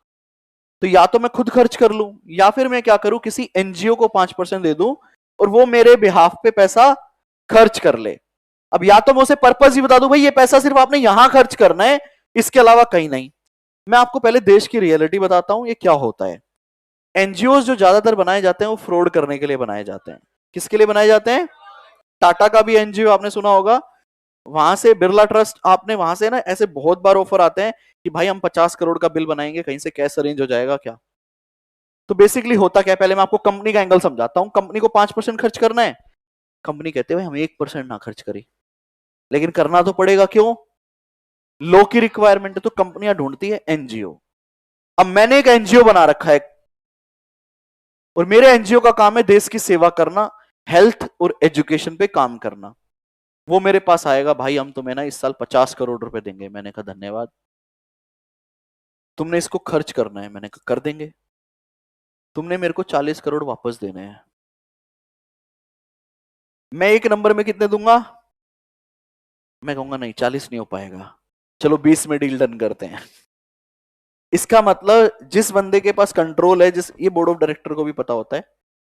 या तो मैं खुद खर्च कर लूं, या फिर मैं क्या करूं, किसी एनजीओ को 5% दे दूं और वो मेरे बिहाफ पे पैसा खर्च कर ले। अब या तो मैं उसे पर्पस ही बता दूं, भाई ये पैसा सिर्फ आपने यहां खर्च करना है, इसके अलावा कहीं नहीं। मैं आपको पहले देश की रियलिटी बताता हूं ये क्या होता है। एनजीओ जो ज्यादातर बनाए जाते हैं वो फ्रॉड करने के लिए बनाए जाते हैं। किसके लिए बनाए जाते हैं? टाटा का भी एनजीओ आपने सुना होगा, वहां से बिरला ट्रस्ट, आपने वहां से ना ऐसे बहुत बार ऑफर आते हैं कि भाई हम 50 करोड़ का बिल बनाएंगे, कहीं से कैश अरेंज हो जाएगा क्या? तो बेसिकली होता क्या है, पहले मैं आपको कंपनी का एंगल समझाता हूं। कंपनी को 5% खर्च करना है, कंपनी कहते हैं भाई हम 1% ना खर्च करें, लेकिन करना तो पड़ेगा, क्यों? लो की रिक्वायरमेंट है, तो कंपनियां ढूंढती है एनजीओ। अब मैंने एक एनजीओ बना रखा है, और मेरे एनजीओ का काम है देश की सेवा करना, हेल्थ और एजुकेशन पे काम करना। वो मेरे पास आएगा, भाई हम तुम्हें ना इस साल 50 करोड़ रुपए देंगे। मैंने कहा धन्यवाद, तुमने इसको खर्च करना है। मैंने कहा कर देंगे। तुमने मेरे को 40 करोड़ वापस देने हैं। मैं एक नंबर में कितने दूंगा? मैं कहूंगा नहीं 40 नहीं हो पाएगा, चलो 20 में डील डन करते हैं। इसका मतलब जिस बंदे के पास कंट्रोल है, जिस, ये बोर्ड ऑफ डायरेक्टर को भी पता होता है,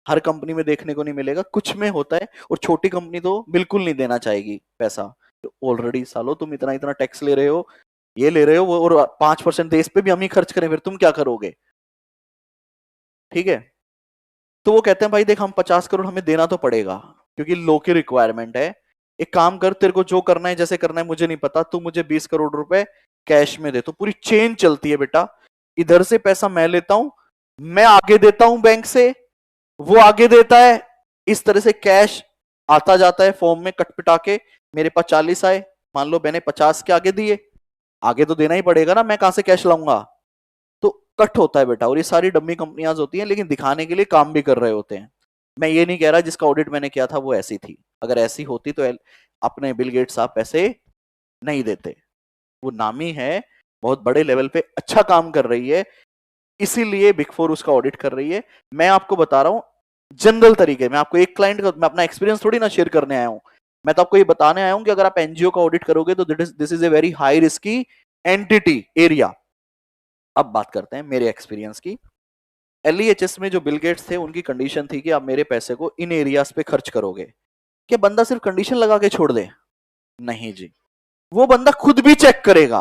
हर कंपनी में देखने को नहीं मिलेगा, कुछ में होता है, और छोटी कंपनी तो बिल्कुल नहीं देना चाहेगी पैसा। तो ऑलरेडी सालो तुम इतना इतना टैक्स ले रहे हो, ये ले रहे हो वो, और 5% देश पे भी हम ही खर्च करें, फिर तुम क्या करोगे? ठीक है। तो वो कहते हैं भाई देख हम 50 करोड़ हमें देना तो पड़ेगा, क्योंकि लो की रिक्वायरमेंट है। एक काम कर, तेरे को जो करना है जैसे करना है मुझे नहीं पता, तू मुझे 20 करोड़ रुपए कैश में दे। तो पूरी चेन चलती है बेटा, इधर से पैसा मैं लेता हूं, मैं आगे देता हूं बैंक से, वो आगे देता है, इस तरह से कैश आता जाता है फॉर्म में कट पिटा के। मेरे पास 40 आए, मान लो मैंने 50 के आगे दिए, आगे तो देना ही पड़ेगा ना, मैं कहां से कैश लाऊंगा? तो कट होता है बेटा। और ये सारी डम्मी कंपनियां होती हैं, लेकिन दिखाने के लिए काम भी कर रहे होते हैं। मैं ये नहीं कह रहा जिसका ऑडिट मैंने किया था वो ऐसी थी, अगर ऐसी होती तो अपने बिल गेट्स साहब पैसे नहीं देते। वो नामी है, बहुत बड़े लेवल पे अच्छा काम कर रही है, इसीलिए बिग फोर उसका ऑडिट कर रही है। मैं आपको बता रहा हूं जनरल तरीके में, आपको एक क्लाइंट का मैं अपना एक्सपीरियंस थोड़ी ना शेयर करने आया हूं। मैं तो आपको ये बताने आया हूं कि अगर आप एनजीओ का ऑडिट करोगे तो this is a very high risky entity area. अब बात करते हैं मेरे एक्सपीरियंस की। एलईएचएस में जो बिल गेट्स थे उनकी कंडीशन थी कि आप मेरे पैसे को इन एरियाज पे खर्च करोगे। क्या बंदा सिर्फ कंडीशन लगा के छोड़ दे? नहीं जी, वो बंदा खुद भी चेक करेगा।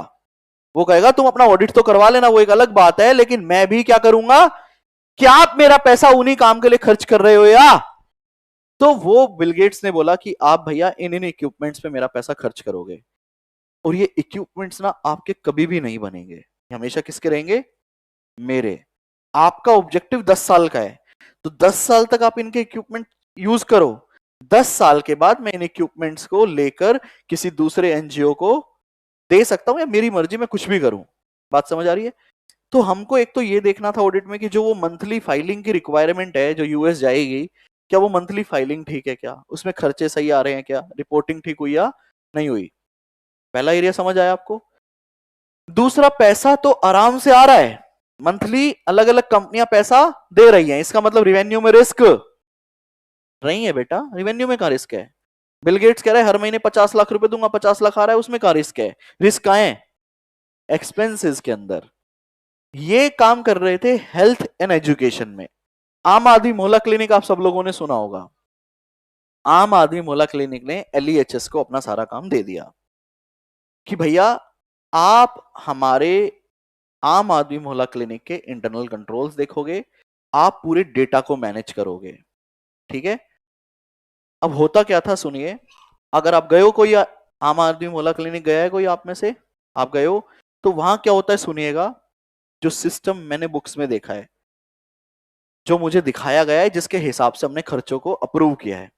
वो कहेगा तुम अपना ऑडिट तो करवा लेना, वो एक अलग बात है, लेकिन मैं भी क्या करूंगा, क्या आप मेरा पैसा उन्हीं काम के लिए खर्च कर रहे हो या? तो वो बिल गेट्स ने बोला कि आप भैया इन इन इक्विपमेंट्स पे मेरा पैसा खर्च करोगे, और ये इक्विपमेंट्स ना आपके कभी भी नहीं बनेंगे, ये हमेशा किसके रहेंगे? मेरे। आपका ऑब्जेक्टिव 10 साल का है, तो 10 साल तक आप इनके इक्विपमेंट यूज करो। 10 साल के बाद मैं इन इक्विपमेंट्स को लेकर किसी दूसरे एनजीओ को दे सकता हूं, या मेरी मर्जी में कुछ भी करूं। बात समझ आ रही है? तो हमको एक तो ये देखना था ऑडिट में कि जो वो मंथली फाइलिंग की रिक्वायरमेंट है जो यूएस जाएगी, क्या वो मंथली फाइलिंग ठीक है, क्या उसमें खर्चे सही आ रहे हैं, क्या रिपोर्टिंग ठीक हुई या नहीं हुई। पहला एरिया समझ आया आपको? दूसरा, पैसा तो आराम से आ रहा है, मंथली अलग अलग कंपनियां पैसा दे रही हैं, इसका मतलब रिवेन्यू में रिस्क नहीं है बेटा। रिवेन्यू में कहां रिस्क है? बिल गेट्स कह रहा है हर महीने 50 लाख रुपए दूंगा, 50 लाख आ रहा है, उसमें कहां रिस्क है? रिस्क कहां है? एक्सपेंसेस के अंदर। ये काम कर रहे थे हेल्थ एंड एजुकेशन में। आम आदमी मोहल्ला क्लिनिक आप सब लोगों ने सुना होगा। आम आदमी मोहल्ला क्लिनिक ने एलईएचएस को अपना सारा काम दे दिया कि भैया आप हमारे आम आदमी मोहल्ला क्लिनिक के इंटरनल कंट्रोल्स देखोगे, आप पूरे डेटा को मैनेज करोगे। ठीक है? अब होता क्या था सुनिए, अगर आप गए हो, कोई आम आदमी मोहल्ला क्लिनिक गया है कोई आप में से? आप गए हो तो वहां क्या होता है सुनिएगा। जो सिस्टम मैंने बुक्स में देखा है, जो मुझे दिखाया गया है, जिसके हिसाब से हमने खर्चों को अप्रूव किया है,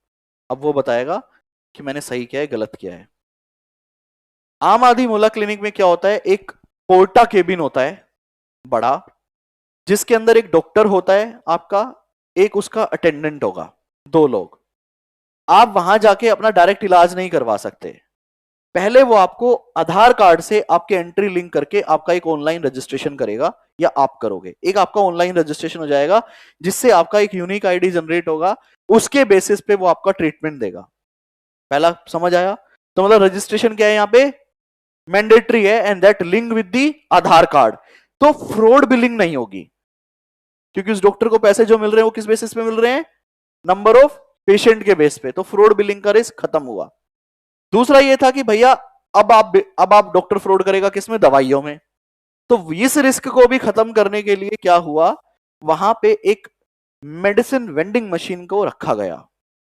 अब वो बताएगा कि मैंने सही किया है गलत किया है। आम आदमी मोहल्ला क्लिनिक में क्या होता है, एक पोर्टा केबिन होता है बड़ा, जिसके अंदर एक डॉक्टर होता है आपका, एक उसका अटेंडेंट होगा, दो लोग। आप वहां जाके अपना डायरेक्ट इलाज नहीं करवा सकते। पहले वो आपको आधार कार्ड से आपके एंट्री लिंक करके आपका एक ऑनलाइन रजिस्ट्रेशन करेगा, या आप करोगे। एक आपका ऑनलाइन रजिस्ट्रेशन हो जाएगा, जिससे आपका एक यूनिक आईडी जनरेट होगा, उसके बेसिस पे वो आपका ट्रीटमेंट देगा। पहला समझ आया? तो मतलब रजिस्ट्रेशन क्या है यहां पे? मैंडेटरी है, and that link with the Aadhaar card. तो फ्रॉड बिलिंग नहीं होगी, क्योंकि उस डॉक्टर को पैसे जो मिल रहे हैं वो किस बेसिस पे मिल रहे हैं? नंबर ऑफ पेशेंट के बेस पे। तो फ्रॉड बिलिंग का रिस्क खत्म हुआ। दूसरा ये था कि भैया अब आप डॉक्टर फ्रॉड करेगा किसमें? दवाइयों में। तो इस रिस्क को भी खत्म करने के लिए क्या हुआ, वहां पे एक मेडिसिन वेंडिंग मशीन को रखा गया।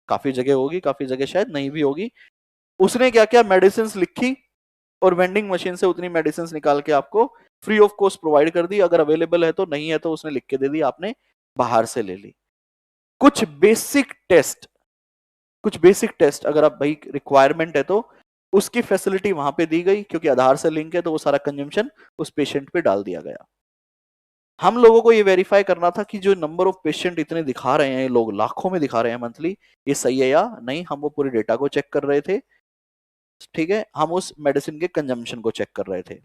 काफी जगह होगी, काफी जगह शायद नहीं भी होगी। उसने क्या किया, मेडिसिन लिखी और वेंडिंग मशीन से उतनी मेडिसिन निकाल के आपको फ्री ऑफ कॉस्ट प्रोवाइड कर दी। अगर अवेलेबल है तो, नहीं है तो उसने लिख के दे दी, आपने बाहर से ले ली। कुछ बेसिक टेस्ट, कुछ बेसिक टेस्ट अगर आप भाई रिक्वायरमेंट है तो उसकी फैसिलिटी वहां पे दी गई, क्योंकि आधार से लिंक है तो वो सारा कंजम्पशन उस पेशेंट पे डाल दिया गया। हम लोगों को ये वेरीफाई करना था कि जो नंबर ऑफ पेशेंट इतने दिखा रहे हैं, ये लोग लाखों में दिखा रहे हैं मंथली, ये सही है या नहीं। हम वो पूरे डेटा को चेक कर रहे थे। ठीक है? हम उस मेडिसिन के कंजम्पशन को चेक कर रहे थे।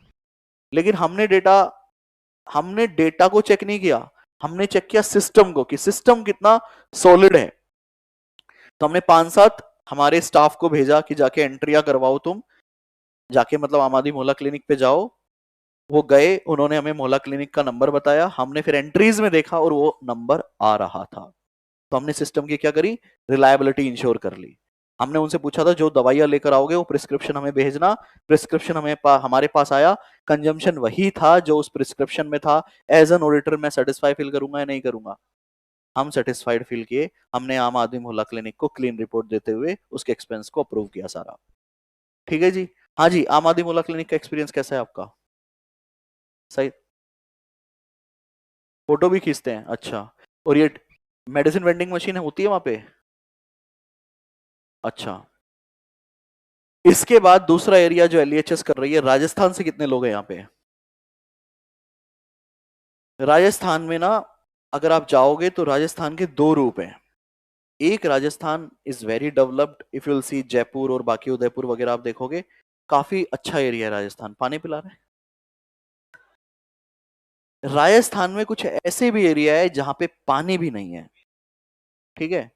लेकिन हमने डेटा को चेक नहीं किया, हमने चेक किया सिस्टम को, कि सिस्टम कितना सॉलिड है। तो हमने 5-7 हमारे स्टाफ को भेजा कि जाके एंट्रिया करवाओ तुम, जाके मतलब आम आदमी मोहल्ला क्लिनिक पे जाओ। वो गए, उन्होंने हमें मोहल्ला क्लिनिक का नंबर बताया, हमने फिर एंट्रीज में देखा और वो नंबर आ रहा था। तो हमने सिस्टम की क्या करी, रिलायबिलिटी इंश्योर कर ली। हमने उनसे पूछा था जो दवाइयां लेकर आओगे वो प्रिस्क्रिप्शन हमें भेजना। प्रिस्क्रिप्शन हमारे पास आया, कंजम्पशन वही था जो उस प्रिस्क्रिप्शन में था। एज एन ऑडिटर मैं सेटिस्फाई फील करूंगा या नहीं करूंगा? हम सेटिस्फाइड फील किए। हमने आम आदमी मोहल्ला क्लिनिक को क्लीन रिपोर्ट देते हुए उसके एक्सपेंस को अप्रूव किया सारा। ठीक है जी? हाँ जी, आम आदमी मोहल्ला क्लिनिक का एक्सपीरियंस कैसा है आपका? सही? फोटो भी खींचते हैं? अच्छा। और ये मेडिसिन वेंडिंग मशीन होती है वहां पे? अच्छा। इसके बाद दूसरा एरिया जो एलईएचएस कर रही है, राजस्थान से कितने लोग हैं यहाँ पे? राजस्थान में ना, अगर आप जाओगे तो राजस्थान के दो रूप हैं। एक, Rajasthan is very developed, if you'll see Jaipur और बाकी उदयपुर वगैरह आप देखोगे, काफी अच्छा एरिया है राजस्थान। पानी पिला रहे हैं? राजस्थान में कुछ ऐसे भी एरिया है जहां पे पानी भी नहीं है, ठीक है।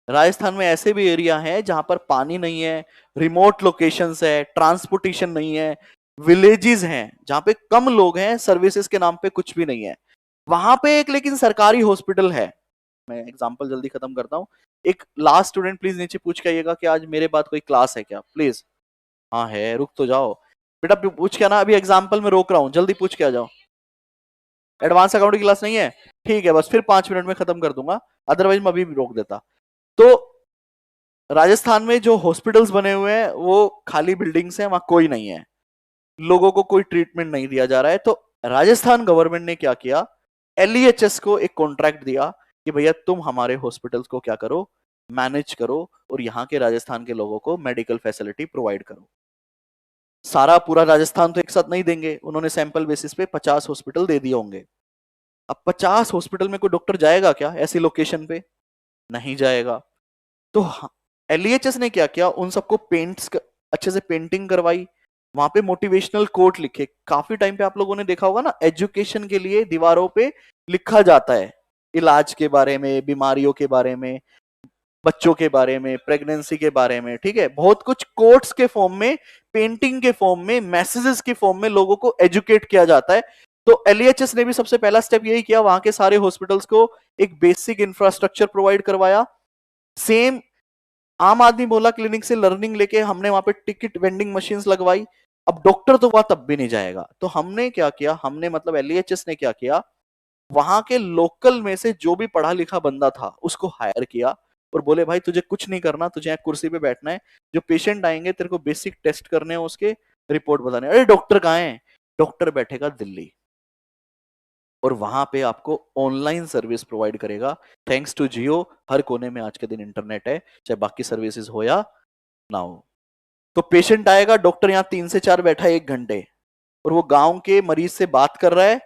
राजस्थान में ऐसे भी एरिया है जहां पर पानी नहीं है, रिमोट लोकेशंस है, ट्रांसपोर्टेशन नहीं है, विलेजेस हैं जहां पे कम लोग हैं, सर्विसेज के नाम पे कुछ भी नहीं है। वहां पे एक लेकिन सरकारी हॉस्पिटल है। मैं एग्जांपल जल्दी खत्म करता हूँ। एक लास्ट स्टूडेंट प्लीज नीचे पूछ के आइएगा कि आज मेरे बाद कोई क्लास है क्या, प्लीज। हाँ है, रुक तो जाओ बेटा, पूछ के आना, अभी एग्जाम्पल में रोक रहा हूँ, जल्दी पूछ के आ जाओ। एडवांस अकाउंट की क्लास नहीं है, ठीक है, बस फिर 5 मिनट में खत्म कर दूंगा, अदरवाइज मैं अभी भी रोक देता। तो राजस्थान में जो हॉस्पिटल्स बने हुए हैं वो खाली बिल्डिंग्स हैं, वहां कोई नहीं है, लोगों को कोई ट्रीटमेंट नहीं दिया जा रहा है। तो राजस्थान गवर्नमेंट ने क्या किया, एलईएचएस को एक कॉन्ट्रैक्ट दिया कि भैया तुम हमारे हॉस्पिटल्स को क्या करो, मैनेज करो, और यहाँ के राजस्थान के लोगों को मेडिकल फैसिलिटी प्रोवाइड करो। सारा पूरा राजस्थान तो एक साथ नहीं देंगे, उन्होंने सैंपल बेसिस पे 50 हॉस्पिटल दे दिए होंगे। अब 50 हॉस्पिटल में कोई डॉक्टर जाएगा क्या ऐसी लोकेशन पे, नहीं जाएगा। तो एलईएचएस ने क्या किया, उन सबको अच्छे से पेंटिंग करवाई, वहां पे मोटिवेशनल कोट लिखे। काफी टाइम पे आप लोगों ने देखा होगा ना, एजुकेशन के लिए दीवारों पे लिखा जाता है, इलाज के बारे में, बीमारियों के बारे में, बच्चों के बारे में, प्रेगनेंसी के बारे में, ठीक है, बहुत कुछ कोट्स के फॉर्म में, पेंटिंग के फॉर्म में, मैसेजेस के फॉर्म में लोगों को एजुकेट किया जाता है। तो एलईएचएस ने भी सबसे पहला स्टेप यही किया, वहां के सारे हॉस्पिटल्स को एक बेसिक इंफ्रास्ट्रक्चर प्रोवाइड करवाया। सेम आम आदमी मोहल्ला क्लिनिक से लर्निंग लेके हमने वहां पे टिकट वेंडिंग मशीन्स लगवाई। अब डॉक्टर तो वहां तब भी नहीं जाएगा, तो हमने क्या किया, हमने मतलब एलईएचएस ने क्या किया, वहां के लोकल में से जो भी पढ़ा लिखा बंदा था उसको हायर किया, और बोले भाई तुझे कुछ नहीं करना, तुझे यहाँ कुर्सी पे बैठना है, जो पेशेंट आएंगे तेरे को बेसिक टेस्ट करने हैं, उसके रिपोर्ट बताने। अरे डॉक्टर कहाँ है, डॉक्टर बैठेगा दिल्ली, और वहां पे आपको ऑनलाइन सर्विस प्रोवाइड करेगा। थैंक्स टू जियो, हर कोने में आज के दिन इंटरनेट है, चाहे बाकी सर्विसेज हो या ना हो। तो पेशेंट आएगा, डॉक्टर यहाँ 3 से 4 बैठा है 1 घंटे, और वो गांव के मरीज से बात कर रहा है,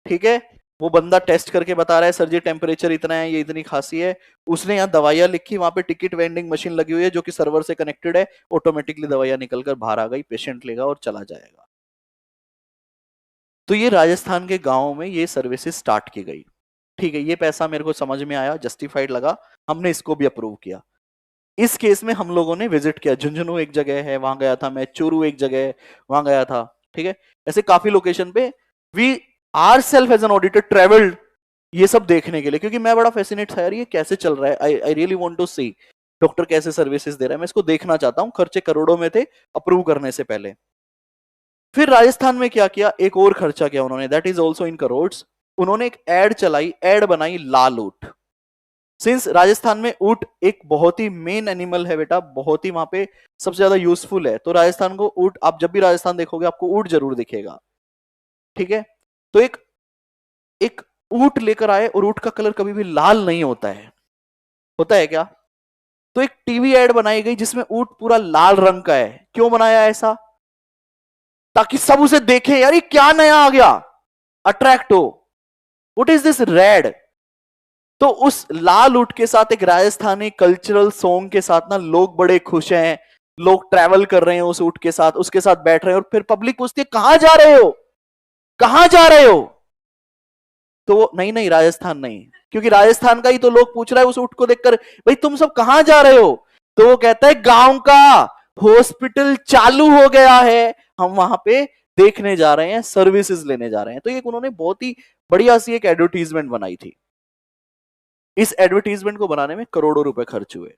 ठीक है। वो बंदा टेस्ट करके बता रहा है, सर जी टेम्परेचर इतना है, ये इतनी खांसी है। उसने यहाँ दवाइयां लिखी, वहां पे टिकट वेंडिंग मशीन लगी हुई है जो कि सर्वर से कनेक्टेड है, ऑटोमेटिकली दवाइयां निकलकर बाहर आ गई, पेशेंट लेगा और चला जाएगा। तो ये राजस्थान के गांवों में ये सर्विसेज स्टार्ट की गई, ठीक है। ये पैसा मेरे को समझ में आया, जस्टिफाइड लगा, हमने इसको भी अप्रूव किया। इस केस में हम लोगों ने विजिट किया, झुंझुनू एक जगह है वहां गया था मैं, चूरू एक जगह है वहां गया था, ठीक है। ऐसे काफी लोकेशन पे we are self as an auditor travelled, ये सब देखने के लिए, क्योंकि मैं बड़ा फैसिनेट था यार, ये कैसे चल रहा है, I really want to see doctor कैसे सर्विसेज दे रहा है, मैं इसको देखना चाहता हूं। खर्चे करोड़ों में थे अप्रूव करने से पहले। फिर राजस्थान में क्या किया, एक और खर्चा किया उन्होंने, that is also in crores. उन्होंने एक एड चलाई, एड बनाई लाल ऊंट। सिंस राजस्थान में ऊंट एक बहुत ही मेन एनिमल है बेटा, बहुत ही वहां पे सबसे ज्यादा यूजफुल है, तो राजस्थान को ऊंट, आप जब भी राजस्थान देखोगे आपको ऊंट जरूर दिखेगा, ठीक है। तो एक एक ऊंट लेकर आए, और ऊंट का कलर कभी भी लाल नहीं होता है, होता है क्या। तो एक टीवी एड बनाई गई जिसमें ऊंट पूरा लाल रंग का है। क्यों बनाया ऐसा, ताकि सब उसे देखें, यार ये क्या नया आ गया, अट्रैक्ट हो, व्हाट इज दिस रेड। तो उस लाल ऊंट के साथ एक राजस्थानी कल्चरल सॉन्ग के साथ ना लोग बड़े खुश हैं, लोग ट्रैवल कर रहे हैं उस ऊंट के साथ, उसके साथ बैठ रहे हैं, और फिर पब्लिक पूछती है कहां जा रहे हो, कहां जा रहे हो। तो वो नहीं नहीं राजस्थान नहीं, क्योंकि राजस्थान का ही तो लोग पूछ रहा है उस ऊंट को देखकर, भाई तुम सब कहां जा रहे हो। तो वो कहता है गांव का हॉस्पिटल चालू हो गया है, हम वहां पे देखने जा रहे हैं, सर्विसेज लेने जा रहे हैं। तो ये उन्होंने बहुत ही बढ़िया सी एक एडवर्टीजमेंट बनाई थी। इस एडवर्टीजमेंट को बनाने में करोड़ों रुपए खर्च हुए,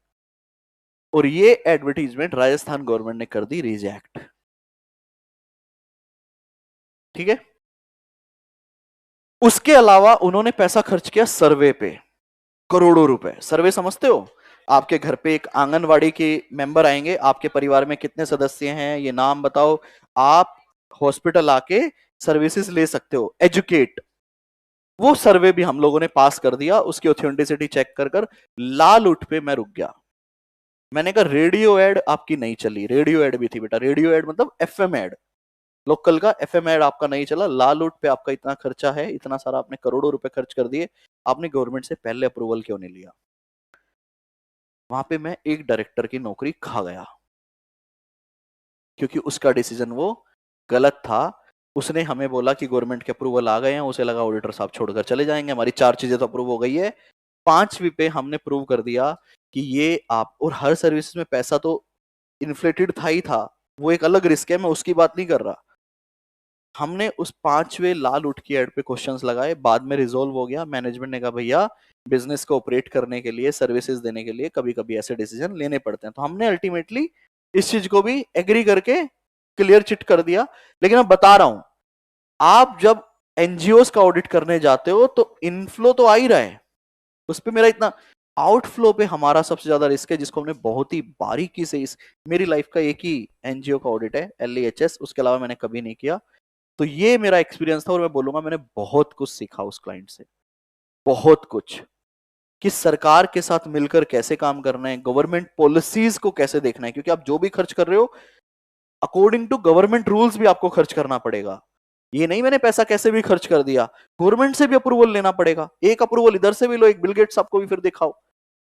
और ये एडवर्टीजमेंट राजस्थान गवर्नमेंट ने कर दी रिजेक्ट, ठीक है। उसके अलावा उन्होंने पैसा खर्च किया सर्वे पे, करोड़ों रुपए। सर्वे समझते हो, आपके घर पे एक आंगनवाड़ी के मेंबर आएंगे, आपके परिवार में कितने सदस्य हैं ये नाम बताओ, आप हॉस्पिटल आके सर्विसेज ले सकते हो, एजुकेट। वो सर्वे भी हम लोगों ने पास कर दिया, उसकी ऑथेंटिसिटी चेक कर लाल ऊंट पे मैं रुक गया। मैंने कहा रेडियो एड आपकी नहीं चली, रेडियो एड भी थी बेटा, रेडियो एड मतलब एफएम एड, लोकल का एफएम एड आपका नहीं चला, लाल ऊंट पे आपका इतना खर्चा है, इतना सारा आपने करोड़ों रुपए खर्च कर दिए, आपने गवर्नमेंट से पहले अप्रूवल क्यों नहीं लिया। वहां पे मैं एक डायरेक्टर की नौकरी खा गया, क्योंकि उसका डिसीजन वो गलत था। उसने हमें बोला कि गवर्नमेंट के अप्रूवल आ गए हैं, उसे लगा ऑडिटर साहब छोड़कर चले जाएंगे, हमारी 4 चीजें तो अप्रूव हो गई है। 5वीं पे हमने प्रूव कर दिया कि ये आप, और हर सर्विस में पैसा तो इन्फ्लेटेड था ही था, वो एक अलग रिस्क है, मैं उसकी बात नहीं कर रहा। हमने उस 5वें लाल उठ की एड पे क्वेश्चंस लगाए, बाद में रिजोल्व हो गया। मैनेजमेंट ने कहा भैया बिजनेस को ऑपरेट करने के लिए, सर्विसेज देने के लिए कभी कभी ऐसे डिसीजन लेने पड़ते हैं, तो हमने अल्टीमेटली इस चीज को भी एग्री करके क्लियर चिट कर दिया। लेकिन मैं बता रहा हूं, आप जब एनजीओस का ऑडिट करने जाते हो तो इनफ्लो तो आ ही रहा है, उस पर मेरा इतना, आउटफ्लो पे हमारा सबसे ज्यादा रिस्क है, जिसको हमने बहुत ही बारीकी से, इस मेरी लाइफ का एक ही एनजीओ का ऑडिट है LEHS, उसके अलावा मैंने कभी नहीं किया। तो ये मेरा एक्सपीरियंस था, और मैं बोलूंगा मैंने बहुत कुछ सीखा उस क्लाइंट से, बहुत कुछ, कि सरकार के साथ मिलकर कैसे काम करना है, गवर्नमेंट पॉलिसीज को कैसे देखना है, क्योंकि आप जो भी खर्च कर रहे हो अकॉर्डिंग टू गवर्नमेंट रूल्स भी आपको खर्च करना पड़ेगा। ये नहीं मैंने पैसा कैसे भी खर्च कर दिया, गवर्नमेंट से भी अप्रूवल लेना पड़ेगा, एक अप्रूवल इधर से भी लो, एक बिल गेट्स आपको भी फिर दिखाओ।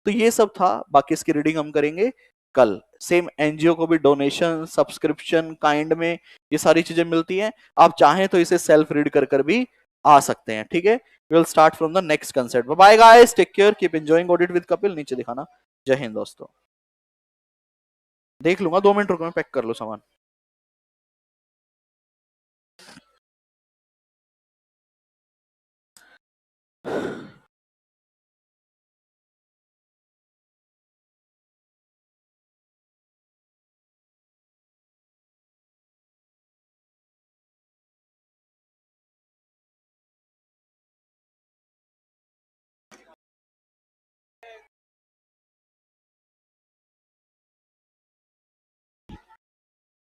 तो ये सब था, बाकी इसकी रीडिंग हम करेंगे कल। सेम एनजीओ को भी डोनेशन, सब्सक्रिप्शन काइंड में ये सारी चीजें मिलती हैं, आप चाहें तो इसे सेल्फ रीड कर कर भी आ सकते हैं, ठीक है। We will start from the next concept. Bye guys, take care, keep enjoying audit with Kapil. नीचे दिखाना। जय हिंद दोस्तों। देख लूंगा, 2 मिनट रुको, मैं पैक कर लूं सामान।